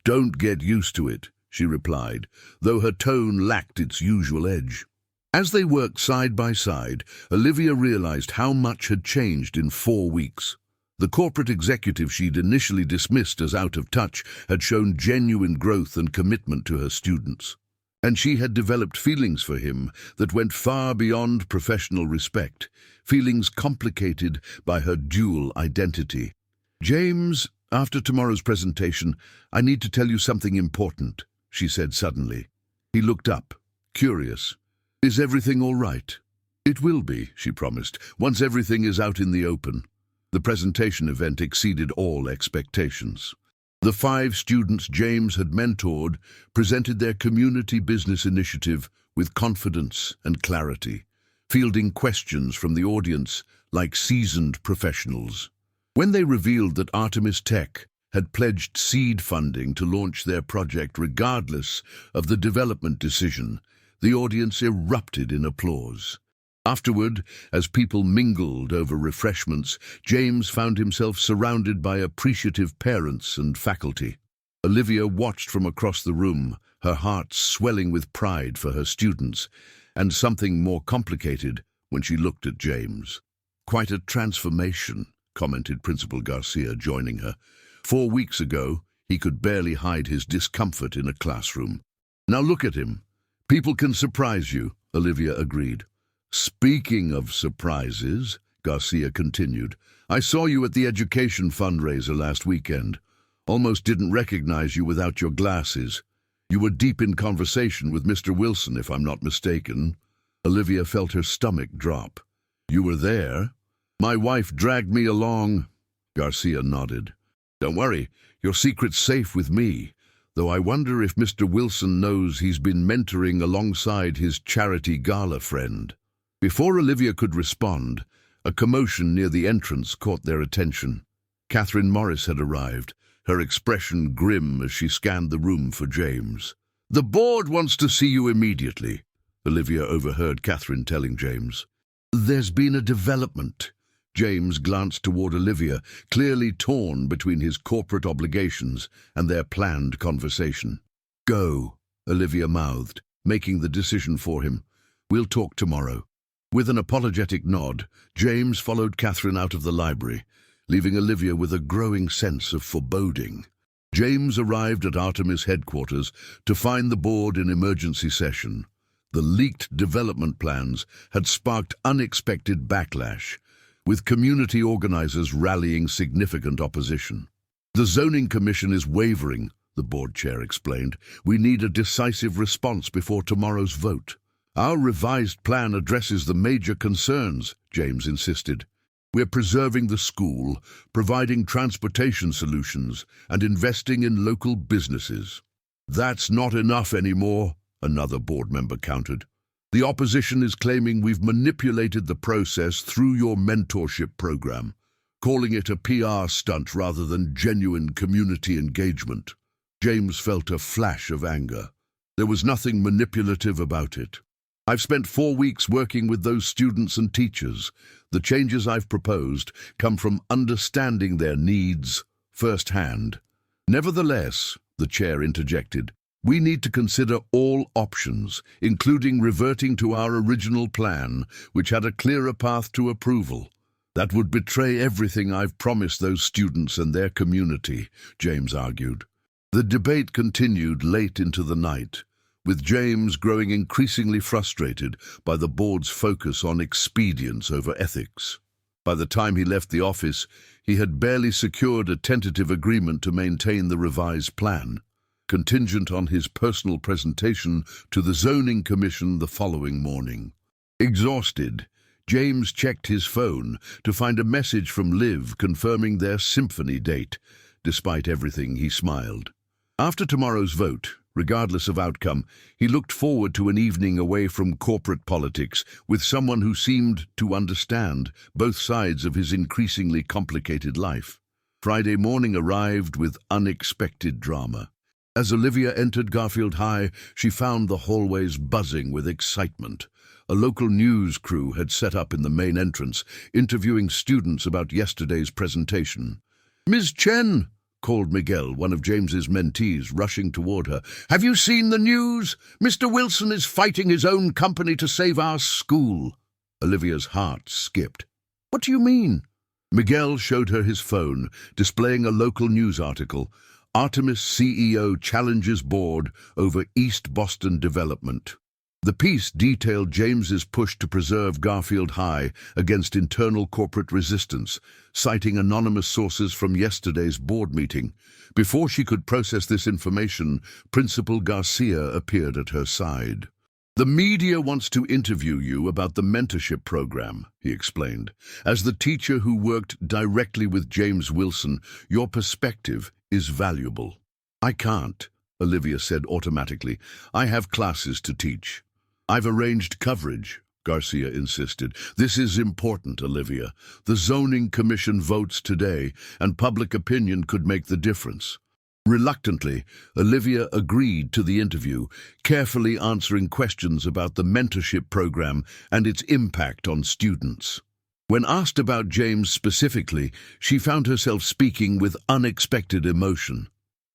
[SPEAKER 1] "Don't get used to it," she replied, though her tone lacked its usual edge. As they worked side by side, Olivia realized how much had changed in 4 weeks. The corporate executive she'd initially dismissed as out of touch had shown genuine growth and commitment to her students. And she had developed feelings for him that went far beyond professional respect, feelings complicated by her dual identity. "James, after tomorrow's presentation, I need to tell you something important," she said suddenly. He looked up, curious. "Is everything all right?" "It will be," she promised, "once everything is out in the open." The presentation event exceeded all expectations. The 5 students James had mentored presented their community business initiative with confidence and clarity, fielding questions from the audience like seasoned professionals. When they revealed that Artemis Tech had pledged seed funding to launch their project regardless of the development decision, the audience erupted in applause. Afterward, as people mingled over refreshments, James found himself surrounded by appreciative parents and faculty. Olivia watched from across the room, her heart swelling with pride for her students, and something more complicated when she looked at James. "Quite a transformation," commented Principal Garcia, joining her. 4 weeks ago, he could barely hide his discomfort in a classroom. "Now look at him. People can surprise you," Olivia agreed. "Speaking of surprises," Garcia continued, "I saw you at the education fundraiser last weekend. Almost didn't recognize you without your glasses. You were deep in conversation with Mr. Wilson, if I'm not mistaken." Olivia felt her stomach drop. "You were there?" "My wife dragged me along." Garcia nodded. "Don't worry, your secret's safe with me, though I wonder if Mr. Wilson knows he's been mentoring alongside his charity gala friend." Before Olivia could respond, a commotion near the entrance caught their attention. Catherine Morris had arrived, her expression grim as she scanned the room for James. "The board wants to see you immediately," Olivia overheard Catherine telling James. "There's been a development." James glanced toward Olivia, clearly torn between his corporate obligations and their planned conversation. "Go," Olivia mouthed, making the decision for him. "We'll talk tomorrow." With an apologetic nod, James followed Catherine out of the library, leaving Olivia with a growing sense of foreboding. James arrived at Artemis headquarters to find the board in emergency session. The leaked development plans had sparked unexpected backlash, with community organizers rallying significant opposition. "The zoning commission is wavering," the board chair explained. "We need a decisive response before tomorrow's vote." "Our revised plan addresses the major concerns," James insisted. "We're preserving the school, providing transportation solutions, and investing in local businesses." "That's not enough anymore," another board member countered. "The opposition is claiming we've manipulated the process through your mentorship program, calling it a PR stunt rather than genuine community engagement." James felt a flash of anger. There was nothing manipulative about it. "I've spent 4 weeks working with those students and teachers. The changes I've proposed come from understanding their needs firsthand." "Nevertheless," the chair interjected, "we need to consider all options, including reverting to our original plan, which had a clearer path to approval. That would betray everything I've promised those students and their community," James argued. The debate continued late into the night, with James growing increasingly frustrated by the board's focus on expedience over ethics. By the time he left the office, he had barely secured a tentative agreement to maintain the revised plan, contingent on his personal presentation to the zoning commission the following morning. Exhausted, James checked his phone to find a message from Liv confirming their symphony date. Despite everything, he smiled. After tomorrow's vote, regardless of outcome, he looked forward to an evening away from corporate politics with someone who seemed to understand both sides of his increasingly complicated life. Friday morning arrived with unexpected drama. As Olivia entered Garfield High, she found the hallways buzzing with excitement. A local news crew had set up in the main entrance, interviewing students about yesterday's presentation. "Ms. Chen," called Miguel, one of James's mentees, rushing toward her. "Have you seen the news? Mr. Wilson is fighting his own company to save our school." Olivia's heart skipped. "What do you mean?" Miguel showed her his phone, displaying a local news article. "Artemis CEO challenges board over East Boston development." The piece detailed James's push to preserve Garfield High against internal corporate resistance, citing anonymous sources from yesterday's board meeting. Before she could process this information, Principal Garcia appeared at her side. "The media wants to interview you about the mentorship program," he explained. "As the teacher who worked directly with James Wilson, your perspective is valuable." "I can't," Olivia said automatically. "I have classes to teach." "I've arranged coverage," Garcia insisted. "This is important, Olivia. The zoning commission votes today, and public opinion could make the difference." Reluctantly, Olivia agreed to the interview, carefully answering questions about the mentorship program and its impact on students. When asked about James specifically, she found herself speaking with unexpected emotion.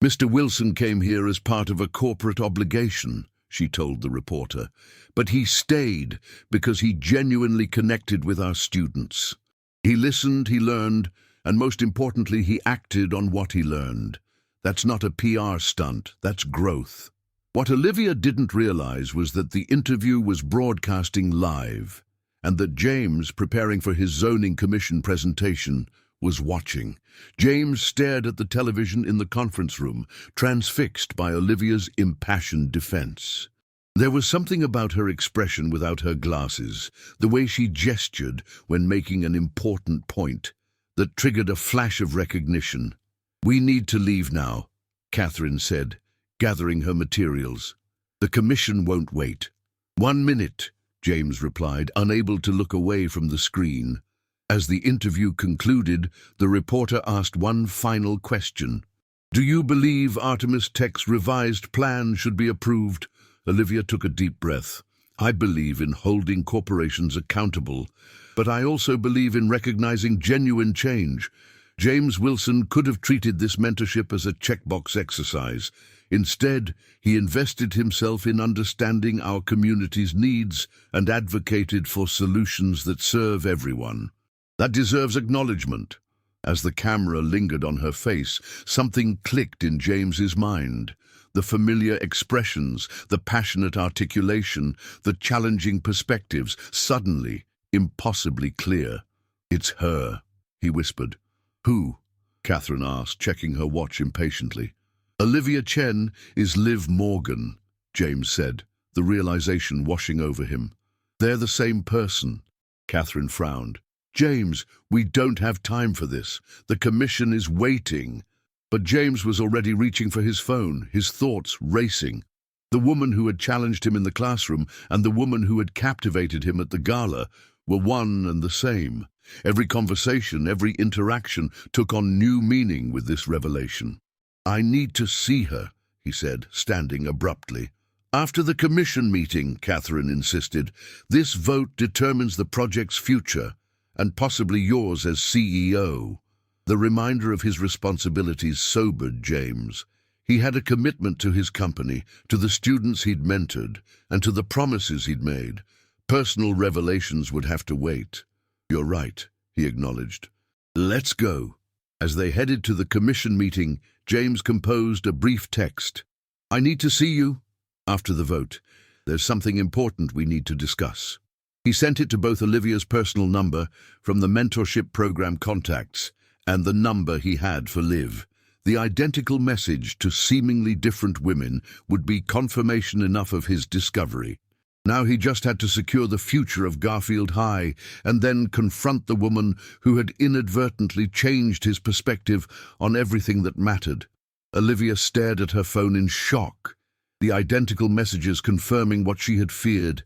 [SPEAKER 1] "Mr. Wilson came here as part of a corporate obligation," she told the reporter, "but he stayed because he genuinely connected with our students. He listened, he learned, and most importantly, he acted on what he learned. That's not a PR stunt, that's growth." What Olivia didn't realize was that the interview was broadcasting live, and that James, preparing for his zoning commission presentation, was watching. James stared at the television in the conference room, transfixed by Olivia's impassioned defense. There was something about her expression without her glasses, the way she gestured when making an important point, that triggered a flash of recognition. "We need to leave now," Catherine said, gathering her materials. "The commission won't wait." "1 minute," James replied, unable to look away from the screen. As the interview concluded, the reporter asked one final question. "Do you believe Artemis Tech's revised plan should be approved?" Olivia took a deep breath. "I believe in holding corporations accountable, but I also believe in recognizing genuine change. James Wilson could have treated this mentorship as a checkbox exercise. Instead, he invested himself in understanding our community's needs and advocated for solutions that serve everyone. That deserves acknowledgement." As the camera lingered on her face, something clicked in James's mind. The familiar expressions, the passionate articulation, the challenging perspectives, suddenly, impossibly clear. "It's her," he whispered. "Who?" Catherine asked, checking her watch impatiently. "Olivia Chen is Liv Morgan," James said, the realization washing over him. "They're the same person." Catherine frowned. "James, we don't have time for this. The commission is waiting." But James was already reaching for his phone, his thoughts racing. The woman who had challenged him in the classroom and the woman who had captivated him at the gala were one and the same. Every conversation, every interaction took on new meaning with this revelation. "I need to see her," he said, standing abruptly. "After the commission meeting," Catherine insisted. "This vote determines the project's future, and possibly yours as CEO." The reminder of his responsibilities sobered James. He had a commitment to his company, to the students he'd mentored, and to the promises he'd made. Personal revelations would have to wait. "You're right," he acknowledged. "Let's go." As they headed to the commission meeting, James composed a brief text. "I need to see you after the vote. There's something important we need to discuss." He sent it to both Olivia's personal number from the mentorship program contacts and the number he had for Liv. The identical message to seemingly different women would be confirmation enough of his discovery. Now he just had to secure the future of Garfield High and then confront the woman who had inadvertently changed his perspective on everything that mattered. Olivia stared at her phone in shock, the identical messages confirming what she had feared.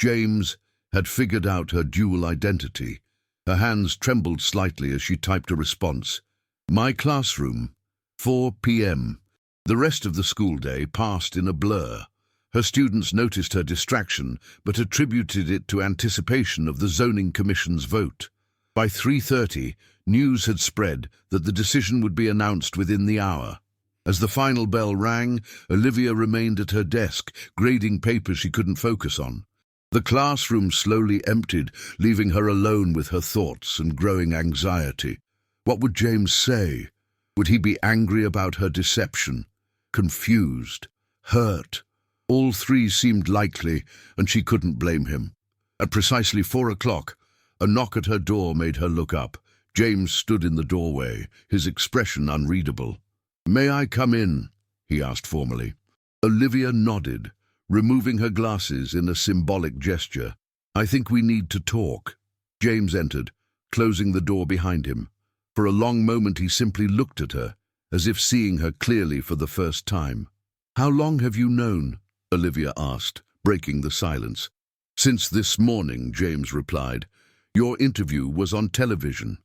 [SPEAKER 1] James had figured out her dual identity. Her hands trembled slightly as she typed a response. "My classroom, 4 p.m. The rest of the school day passed in a blur. Her students noticed her distraction, but attributed it to anticipation of the zoning commission's vote. By 3:30, news had spread that the decision would be announced within the hour. As the final bell rang, Olivia remained at her desk, grading papers she couldn't focus on. The classroom slowly emptied, leaving her alone with her thoughts and growing anxiety. What would James say? Would he be angry about her deception? Confused? Hurt? All three seemed likely, and she couldn't blame him. At precisely 4 o'clock, a knock at her door made her look up. James stood in the doorway, his expression unreadable. "May I come in?" he asked formally. Olivia nodded, removing her glasses in a symbolic gesture. "I think we need to talk." James entered, closing the door behind him. For a long moment he simply looked at her, as if seeing her clearly for the first time. "How long have you known?" Olivia asked, breaking the silence. "Since this morning," James replied. "Your interview was on television.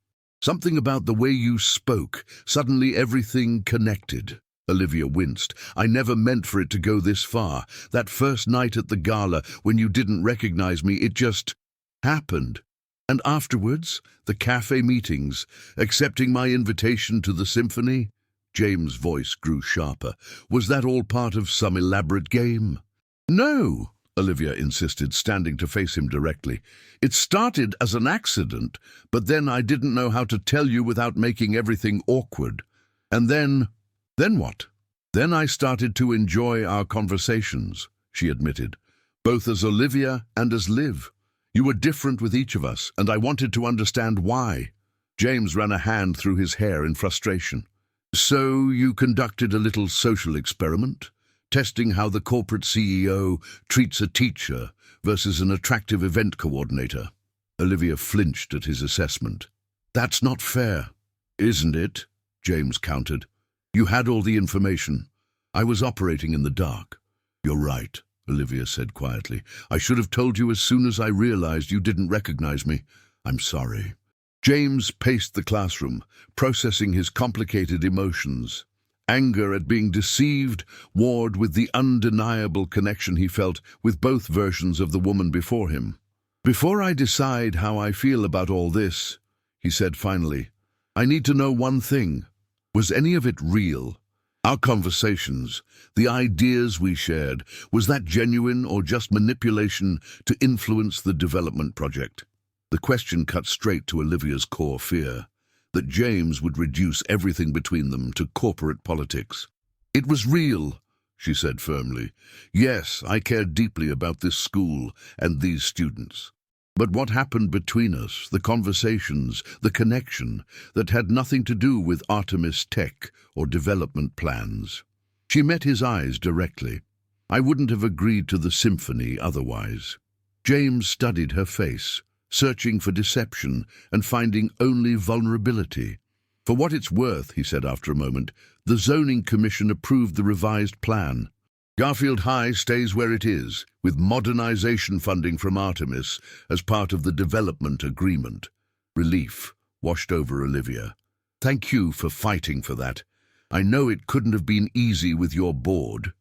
[SPEAKER 1] Something about the way you spoke, suddenly everything connected." Olivia winced. I never meant for it to go this far. That first night at the gala, when you didn't recognize me, it just happened. And afterwards, the cafe meetings, accepting my invitation to the symphony. James' voice grew sharper. Was that all part of some elaborate game? No, Olivia insisted, standing to face him directly. It started as an accident, but then I didn't know how to tell you without making everything awkward. And then what? Then I started to enjoy our conversations, she admitted, both as Olivia and as Liv. You were different with each of us, and I wanted to understand why. James ran a hand through his hair in frustration. So you conducted a little social experiment, testing how the corporate CEO treats a teacher versus an attractive event coordinator. Olivia flinched at his assessment. That's not fair, isn't it? James countered. You had all the information. I was operating in the dark. You're right, Olivia said quietly. I should have told you as soon as I realized you didn't recognize me. I'm sorry. James paced the classroom, processing his complicated emotions. Anger at being deceived, warred with the undeniable connection he felt with both versions of the woman before him. Before I decide how I feel about all this, he said finally, I need to know one thing. Was any of it real? Our conversations, the ideas we shared, was that genuine or just manipulation to influence the development project? The question cut straight to Olivia's core fear, that James would reduce everything between them to corporate politics. It was real, she said firmly. Yes, I cared deeply about this school and these students. But what happened between us, the conversations, the connection, that had nothing to do with Artemis Tech or development plans? She met his eyes directly. I wouldn't have agreed to the symphony otherwise. James studied her face, searching for deception and finding only vulnerability. For what it's worth, he said after a moment, the zoning commission approved the revised plan. Garfield High stays where it is, with modernization funding from Artemis as part of the development agreement. Relief washed over Olivia. Thank you for fighting for that. I know it couldn't have been easy with your board.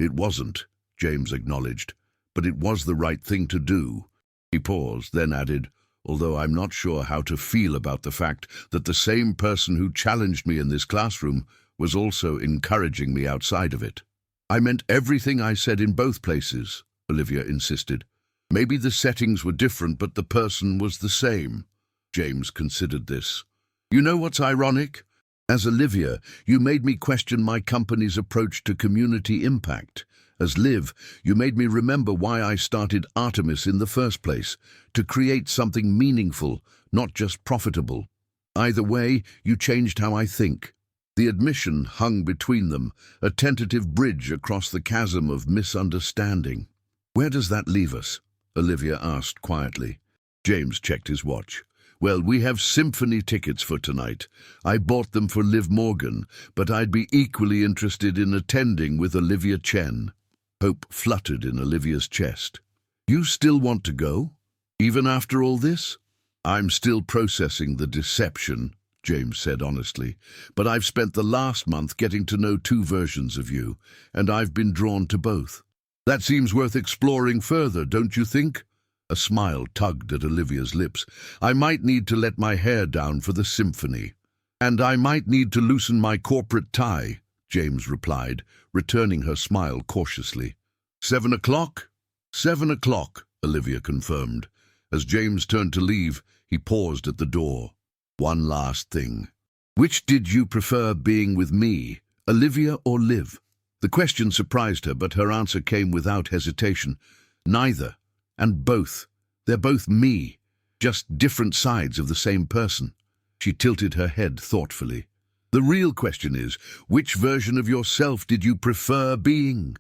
[SPEAKER 1] It wasn't, James acknowledged, but it was the right thing to do. He paused, then added, although I'm not sure how to feel about the fact that the same person who challenged me in this classroom was also encouraging me outside of it. I meant everything I said in both places, Olivia insisted. Maybe the settings were different, but the person was the same. James considered this. You know what's ironic? As Olivia, you made me question my company's approach to community impact. As Liv, you made me remember why I started Artemis in the first place, to create something meaningful, not just profitable. Either way, you changed how I think. The admission hung between them, a tentative bridge across the chasm of misunderstanding. Where does that leave us? Olivia asked quietly. James checked his watch. Well, we have symphony tickets for tonight. I bought them for Liv Morgan, but I'd be equally interested in attending with Olivia Chen. Hope fluttered in Olivia's chest. You still want to go? Even after all this? I'm still processing the deception, James said honestly, but I've spent the last month getting to know two versions of you, and I've been drawn to both. That seems worth exploring further, don't you think? A smile tugged at Olivia's lips. I might need to let my hair down for the symphony. And I might need to loosen my corporate tie, James replied, returning her smile cautiously. 7 o'clock? 7 o'clock, Olivia confirmed. As James turned to leave, he paused at the door. One last thing. Which did you prefer being with me, Olivia or Liv? The question surprised her, but her answer came without hesitation. Neither. And both. They're both me, just different sides of the same person. She tilted her head thoughtfully. The real question is, which version of yourself did you prefer being?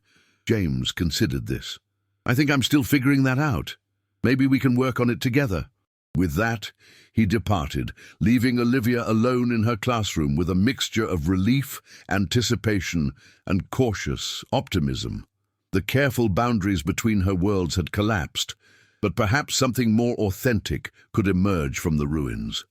[SPEAKER 1] James considered this. I think I'm still figuring that out. Maybe we can work on it together. With that, he departed, leaving Olivia alone in her classroom with a mixture of relief, anticipation, and cautious optimism. The careful boundaries between her worlds had collapsed, but perhaps something more authentic could emerge from the ruins.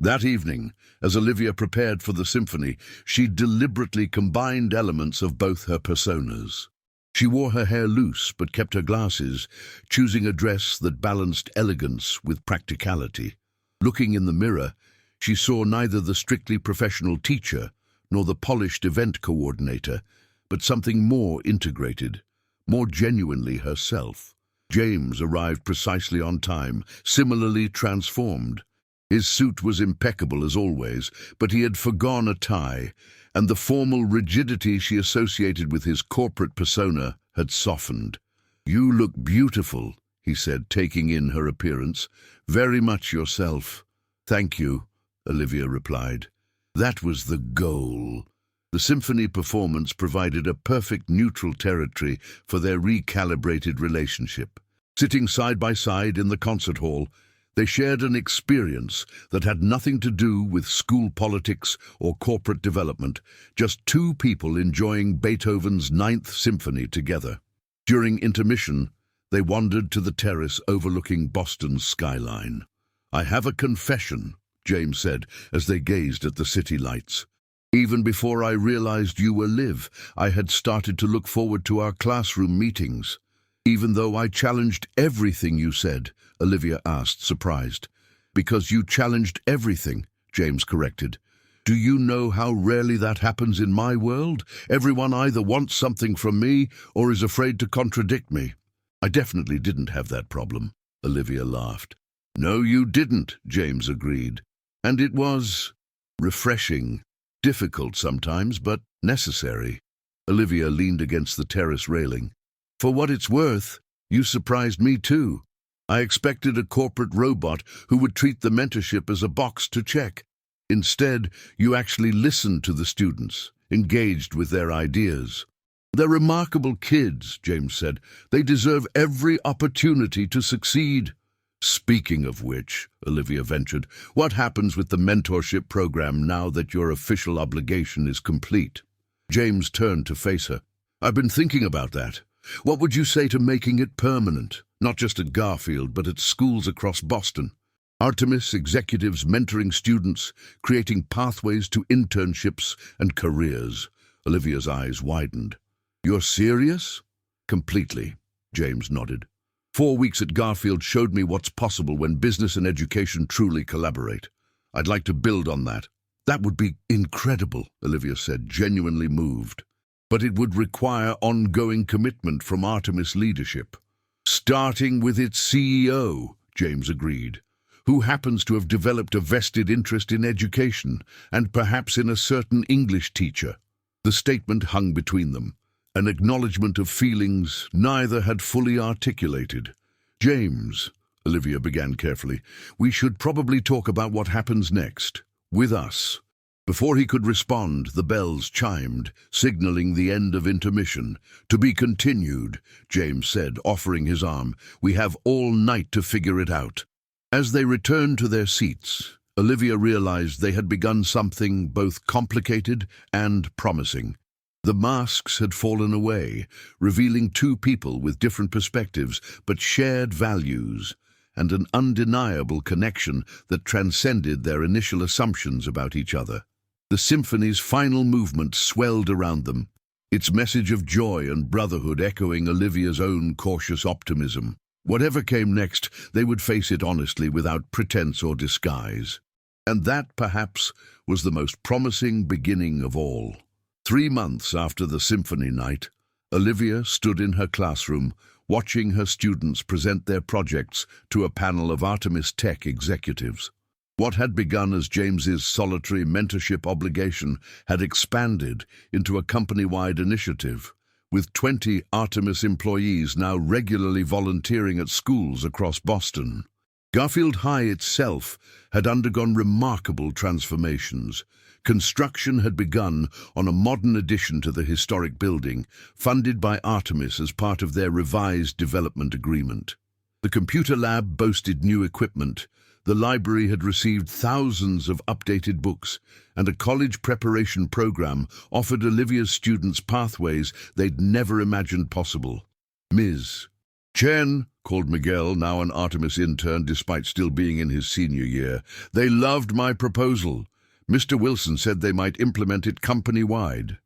[SPEAKER 1] That evening, as Olivia prepared for the symphony, she deliberately combined elements of both her personas. She wore her hair loose but kept her glasses, choosing a dress that balanced elegance with practicality. Looking in the mirror, she saw neither the strictly professional teacher nor the polished event coordinator, but something more integrated, more genuinely herself. James arrived precisely on time, similarly transformed. His suit was impeccable as always, but he had forgone a tie, and the formal rigidity she associated with his corporate persona had softened. "You look beautiful," he said, taking in her appearance. "Very much yourself." "Thank you," Olivia replied. That was the goal. The symphony performance provided a perfect neutral territory for their recalibrated relationship. Sitting side by side in the concert hall, they shared an experience that had nothing to do with school politics or corporate development, just two people enjoying Beethoven's Ninth Symphony together. During intermission, they wandered to the terrace overlooking Boston's skyline. "I have a confession," James said as they gazed at the city lights. "Even before I realized you were Liv, I had started to look forward to our classroom meetings." "Even though I challenged everything you said?" Olivia asked, surprised. "Because you challenged everything," James corrected. "Do you know how rarely that happens in my world? Everyone either wants something from me or is afraid to contradict me." "I definitely didn't have that problem," Olivia laughed. "No, you didn't," James agreed. "And it was refreshing, difficult sometimes, but necessary." Olivia leaned against the terrace railing. "For what it's worth, you surprised me too. I expected a corporate robot who would treat the mentorship as a box to check. Instead, you actually listened to the students, engaged with their ideas." "They're remarkable kids," James said. "They deserve every opportunity to succeed." "Speaking of which," Olivia ventured, "what happens with the mentorship program now that your official obligation is complete?" James turned to face her. "I've been thinking about that. What would you say to making it permanent, not just at Garfield, but at schools across Boston? Artemis executives mentoring students, creating pathways to internships and careers." Olivia's eyes widened. "You're serious?" "Completely," James nodded. 4 weeks at Garfield showed me what's possible when business and education truly collaborate. I'd like to build on that." "That would be incredible," Olivia said, genuinely moved. "But it would require ongoing commitment from Artemis leadership." "Starting with its CEO," James agreed, "who happens to have developed a vested interest in education, and perhaps in a certain English teacher." The statement hung between them, an acknowledgement of feelings neither had fully articulated. "James," Olivia began carefully, "we should probably talk about what happens next, with us." Before he could respond, the bells chimed, signaling the end of intermission. "To be continued," James said, offering his arm. "We have all night to figure it out." As they returned to their seats, Olivia realized they had begun something both complicated and promising. The masks had fallen away, revealing two people with different perspectives but shared values, and an undeniable connection that transcended their initial assumptions about each other. The symphony's final movement swelled around them, its message of joy and brotherhood echoing Olivia's own cautious optimism. Whatever came next, they would face it honestly without pretense or disguise. And that, perhaps, was the most promising beginning of all. 3 months after the symphony night, Olivia stood in her classroom, watching her students present their projects to a panel of Artemis Tech executives. What had begun as James's solitary mentorship obligation had expanded into a company-wide initiative, with 20 Artemis employees now regularly volunteering at schools across Boston. Garfield High itself had undergone remarkable transformations. Construction had begun on a modern addition to the historic building, funded by Artemis as part of their revised development agreement. The computer lab boasted new equipment, the library had received thousands of updated books, and a college preparation program offered Olivia's students pathways they'd never imagined possible. Ms. Chen, called Miguel, now an Artemis intern despite still being in his senior year, they loved my proposal. Mr. Wilson said they might implement it company-wide.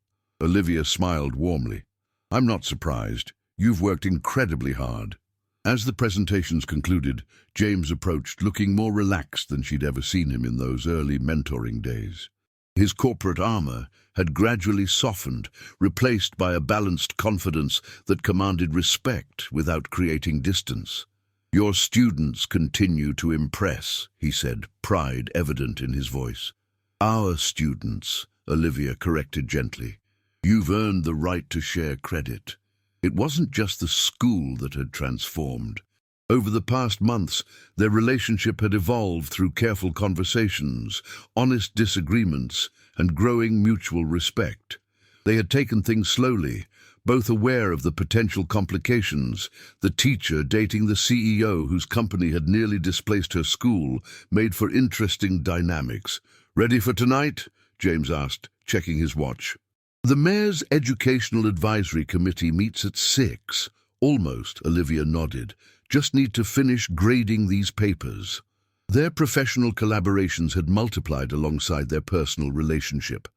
[SPEAKER 1] Olivia smiled warmly. I'm not surprised. You've worked incredibly hard. As the presentations concluded, James approached, looking more relaxed than she'd ever seen him in those early mentoring days. His corporate armor had gradually softened, replaced by a balanced confidence that commanded respect without creating distance. Your students continue to impress, he said, pride evident in his voice. Our students, Olivia corrected gently. You've earned the right to share credit. It wasn't just the school that had transformed. Over the past months, their relationship had evolved through careful conversations, honest disagreements, and growing mutual respect. They had taken things slowly, both aware of the potential complications. The teacher dating the CEO whose company had nearly displaced her school made for interesting dynamics. Ready for tonight? James asked, checking his watch. The mayor's educational advisory committee meets at 6. Almost, Olivia nodded. Just need to finish grading these papers. Their professional collaborations had multiplied alongside their personal relationship.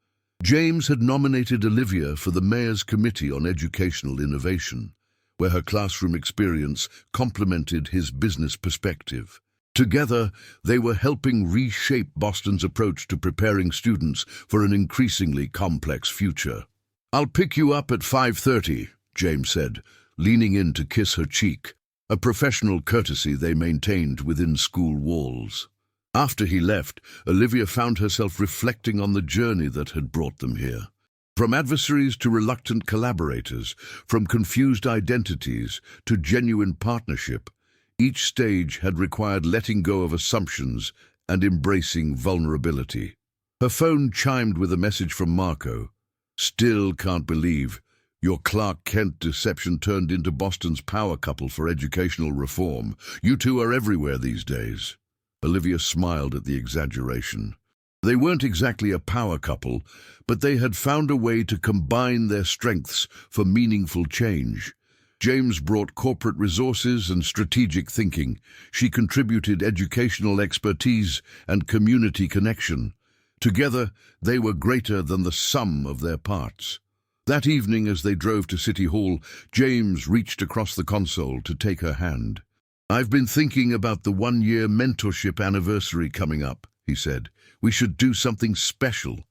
[SPEAKER 1] James had nominated Olivia for the mayor's committee on educational innovation, where her classroom experience complemented his business perspective. Together, they were helping reshape Boston's approach to preparing students for an increasingly complex future. I'll pick you up at 5:30, James said, leaning in to kiss her cheek, a professional courtesy they maintained within school walls. After he left, Olivia found herself reflecting on the journey that had brought them here. From adversaries to reluctant collaborators, from confused identities to genuine partnership, each stage had required letting go of assumptions and embracing vulnerability. Her phone chimed with a message from Marco. Still can't believe your Clark Kent deception turned into Boston's power couple for educational reform. You two are everywhere these days. Olivia smiled at the exaggeration. They weren't exactly a power couple, but they had found a way to combine their strengths for meaningful change. James brought corporate resources and strategic thinking. She contributed educational expertise and community connection. Together, they were greater than the sum of their parts. That evening, as they drove to City Hall, James reached across the console to take her hand. I've been thinking about the one-year mentorship anniversary coming up, he said. We should do something special.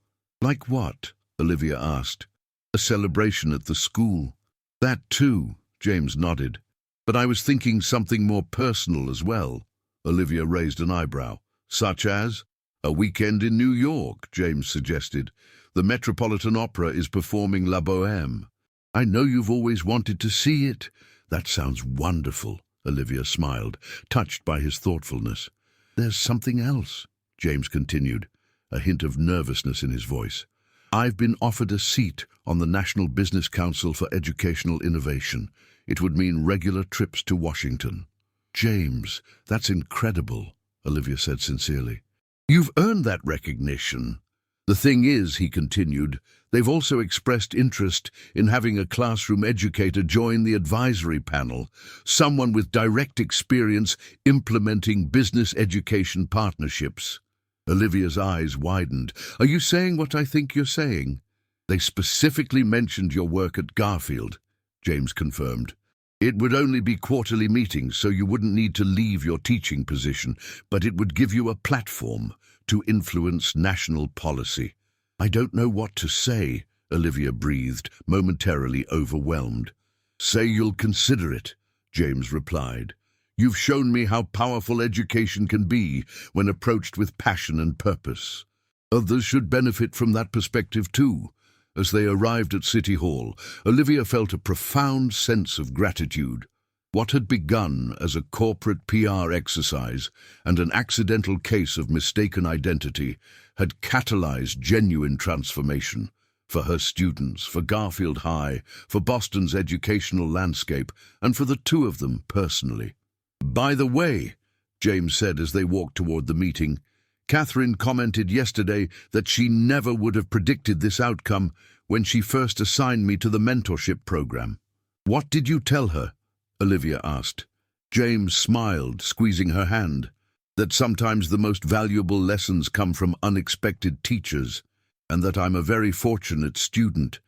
[SPEAKER 1] Like what? Olivia asked. A celebration at the school. That too, James nodded. But I was thinking something more personal as well. Olivia raised an eyebrow. Such as? A weekend in New York, James suggested. The Metropolitan Opera is performing La Bohème. I know you've always wanted to see it. That sounds wonderful, Olivia smiled, touched by his thoughtfulness. There's something else, James continued, a hint of nervousness in his voice. I've been offered a seat on the National Business Council for Educational Innovation. It would mean regular trips to Washington. James, that's incredible, Olivia said sincerely. You've earned that recognition. The thing is, he continued, they've also expressed interest in having a classroom educator join the advisory panel, someone with direct experience implementing business education partnerships. Olivia's eyes widened. Are you saying what I think you're saying? They specifically mentioned your work at Garfield, James confirmed. It would only be quarterly meetings, so you wouldn't need to leave your teaching position, but it would give you a platform to influence national policy. I don't know what to say, Olivia breathed, momentarily overwhelmed. Say you'll consider it, James replied. You've shown me how powerful education can be when approached with passion and purpose. Others should benefit from that perspective too. As they arrived at City Hall, Olivia felt a profound sense of gratitude. What had begun as a corporate PR exercise and an accidental case of mistaken identity had catalyzed genuine transformation for her students, for Garfield High, for Boston's educational landscape, and for the two of them personally. By the way, James said as they walked toward the meeting, Catherine commented yesterday that she never would have predicted this outcome when she first assigned me to the mentorship program. What did you tell her? Olivia asked. James smiled, squeezing her hand. That sometimes the most valuable lessons come from unexpected teachers, and that I'm a very fortunate student.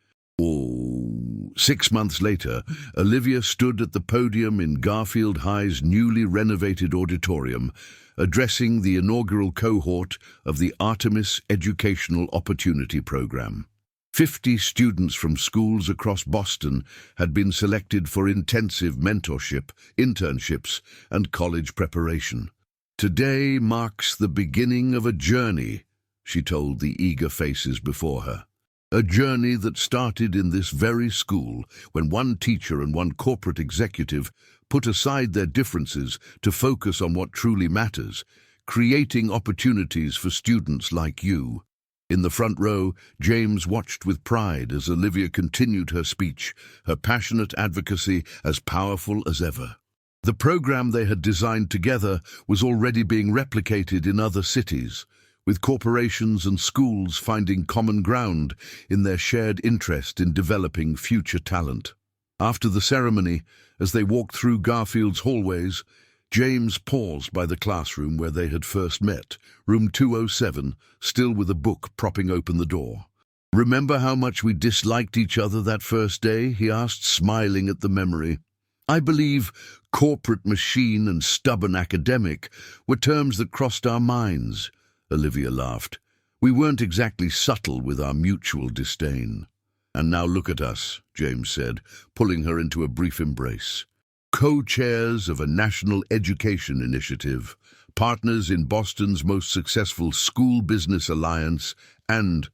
[SPEAKER 1] Oh. 6 months later, Olivia stood at the podium in Garfield High's newly renovated auditorium, addressing the inaugural cohort of the Artemis Educational Opportunity Program. 50 students from schools across Boston had been selected for intensive mentorship, internships, and college preparation. Today marks the beginning of a journey, she told the eager faces before her. A journey that started in this very school when one teacher and one corporate executive put aside their differences to focus on what truly matters, creating opportunities for students like you. In the front row, James watched with pride as Olivia continued her speech, her passionate advocacy as powerful as ever. The program they had designed together was already being replicated in other cities, with corporations and schools finding common ground in their shared interest in developing future talent. After the ceremony, as they walked through Garfield's hallways, James paused by the classroom where they had first met, room 207, still with a book propping open the door. "Remember how much we disliked each other that first day?" he asked, smiling at the memory. "I believe corporate machine and stubborn academic were terms that crossed our minds." Olivia laughed. "We weren't exactly subtle with our mutual disdain." "And now look at us," James said, pulling her into a brief embrace. "Co-chairs of a national education initiative, partners in Boston's most successful school business alliance, and,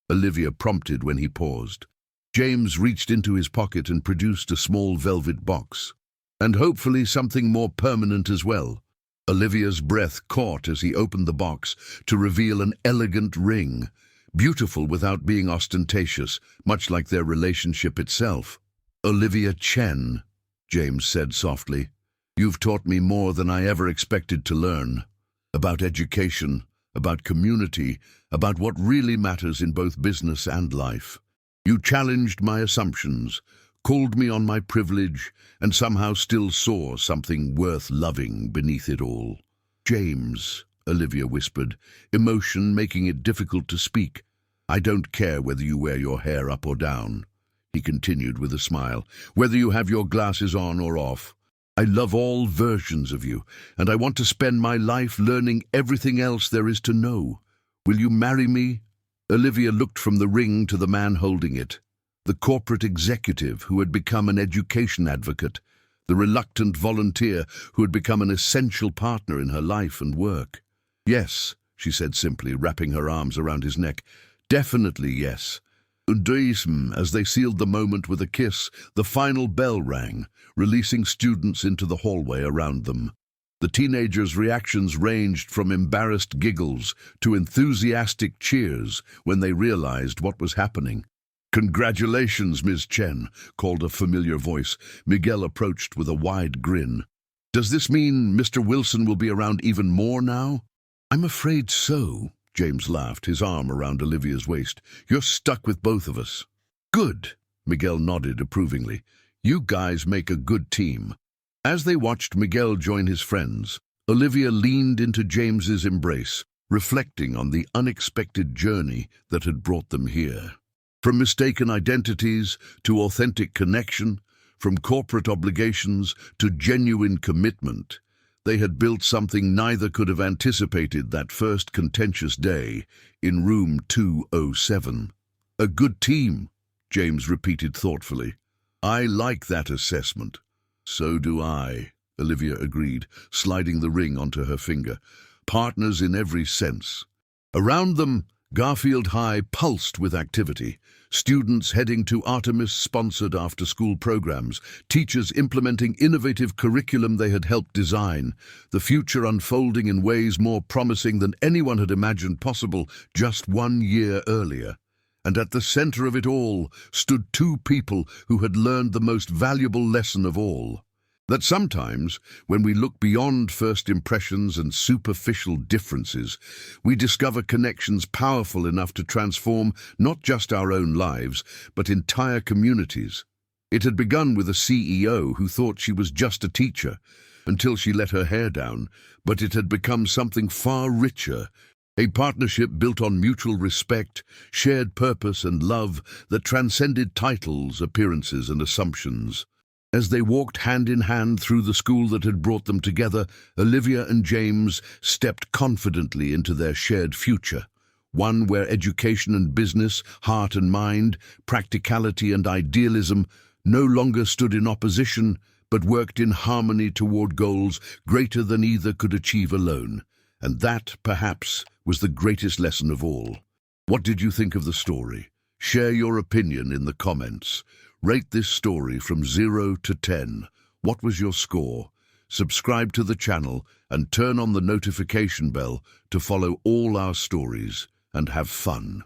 [SPEAKER 1] Olivia prompted when he paused. James reached into his pocket and produced a small velvet box. "And hopefully something more permanent as well." Olivia's breath caught as he opened the box to reveal an elegant ring, beautiful without being ostentatious, much like their relationship itself. "Olivia Chen," James said softly, "you've taught me more than I ever expected to learn. About education, about community, about what really matters in both business and life. You challenged my assumptions, called me on my privilege, and somehow still saw something worth loving beneath it all." "James," Olivia whispered, emotion making it difficult to speak. "I don't care whether you wear your hair up or down," he continued with a smile, "whether you have your glasses on or off. I love all versions of you, and I want to spend my life learning everything else there is to know. Will you marry me?" Olivia looked from the ring to the man holding it, the corporate executive who had become an education advocate, the reluctant volunteer who had become an essential partner in her life and work. "Yes," she said simply, wrapping her arms around his neck. "Definitely yes." As they sealed the moment with a kiss, the final bell rang, releasing students into the hallway around them. The teenagers' reactions ranged from embarrassed giggles to enthusiastic cheers when they realized what was happening. "Congratulations, Ms. Chen," called a familiar voice. Miguel approached with a wide grin. "Does this mean Mr. Wilson will be around even more now?" "I'm afraid so," James laughed, his arm around Olivia's waist. "You're stuck with both of us." "Good," Miguel nodded approvingly. "You guys make a good team." As they watched Miguel join his friends, Olivia leaned into James's embrace, reflecting on the unexpected journey that had brought them here. From mistaken identities to authentic connection, from corporate obligations to genuine commitment, they had built something neither could have anticipated that first contentious day in room 207. "A good team," James repeated thoughtfully. "I like that assessment." "So do I," Olivia agreed, sliding the ring onto her finger. "Partners in every sense." Around them, Garfield High pulsed with activity. Students heading to Artemis-sponsored after-school programs, teachers implementing innovative curriculum they had helped design, the future unfolding in ways more promising than anyone had imagined possible just 1 year earlier. And at the center of it all stood two people who had learned the most valuable lesson of all. That sometimes, when we look beyond first impressions and superficial differences, we discover connections powerful enough to transform not just our own lives, but entire communities. It had begun with a CEO who thought she was just a teacher until she let her hair down, but it had become something far richer, a partnership built on mutual respect, shared purpose and love that transcended titles, appearances and assumptions. As they walked hand in hand through the school that had brought them together, Olivia and James stepped confidently into their shared future, one where education and business, heart and mind, practicality and idealism no longer stood in opposition, but worked in harmony toward goals greater than either could achieve alone. And that, perhaps, was the greatest lesson of all. What did you think of the story? Share your opinion in the comments. Rate this story from 0 to 10. What was your score? Subscribe to the channel and turn on the notification bell to follow all our stories and have fun.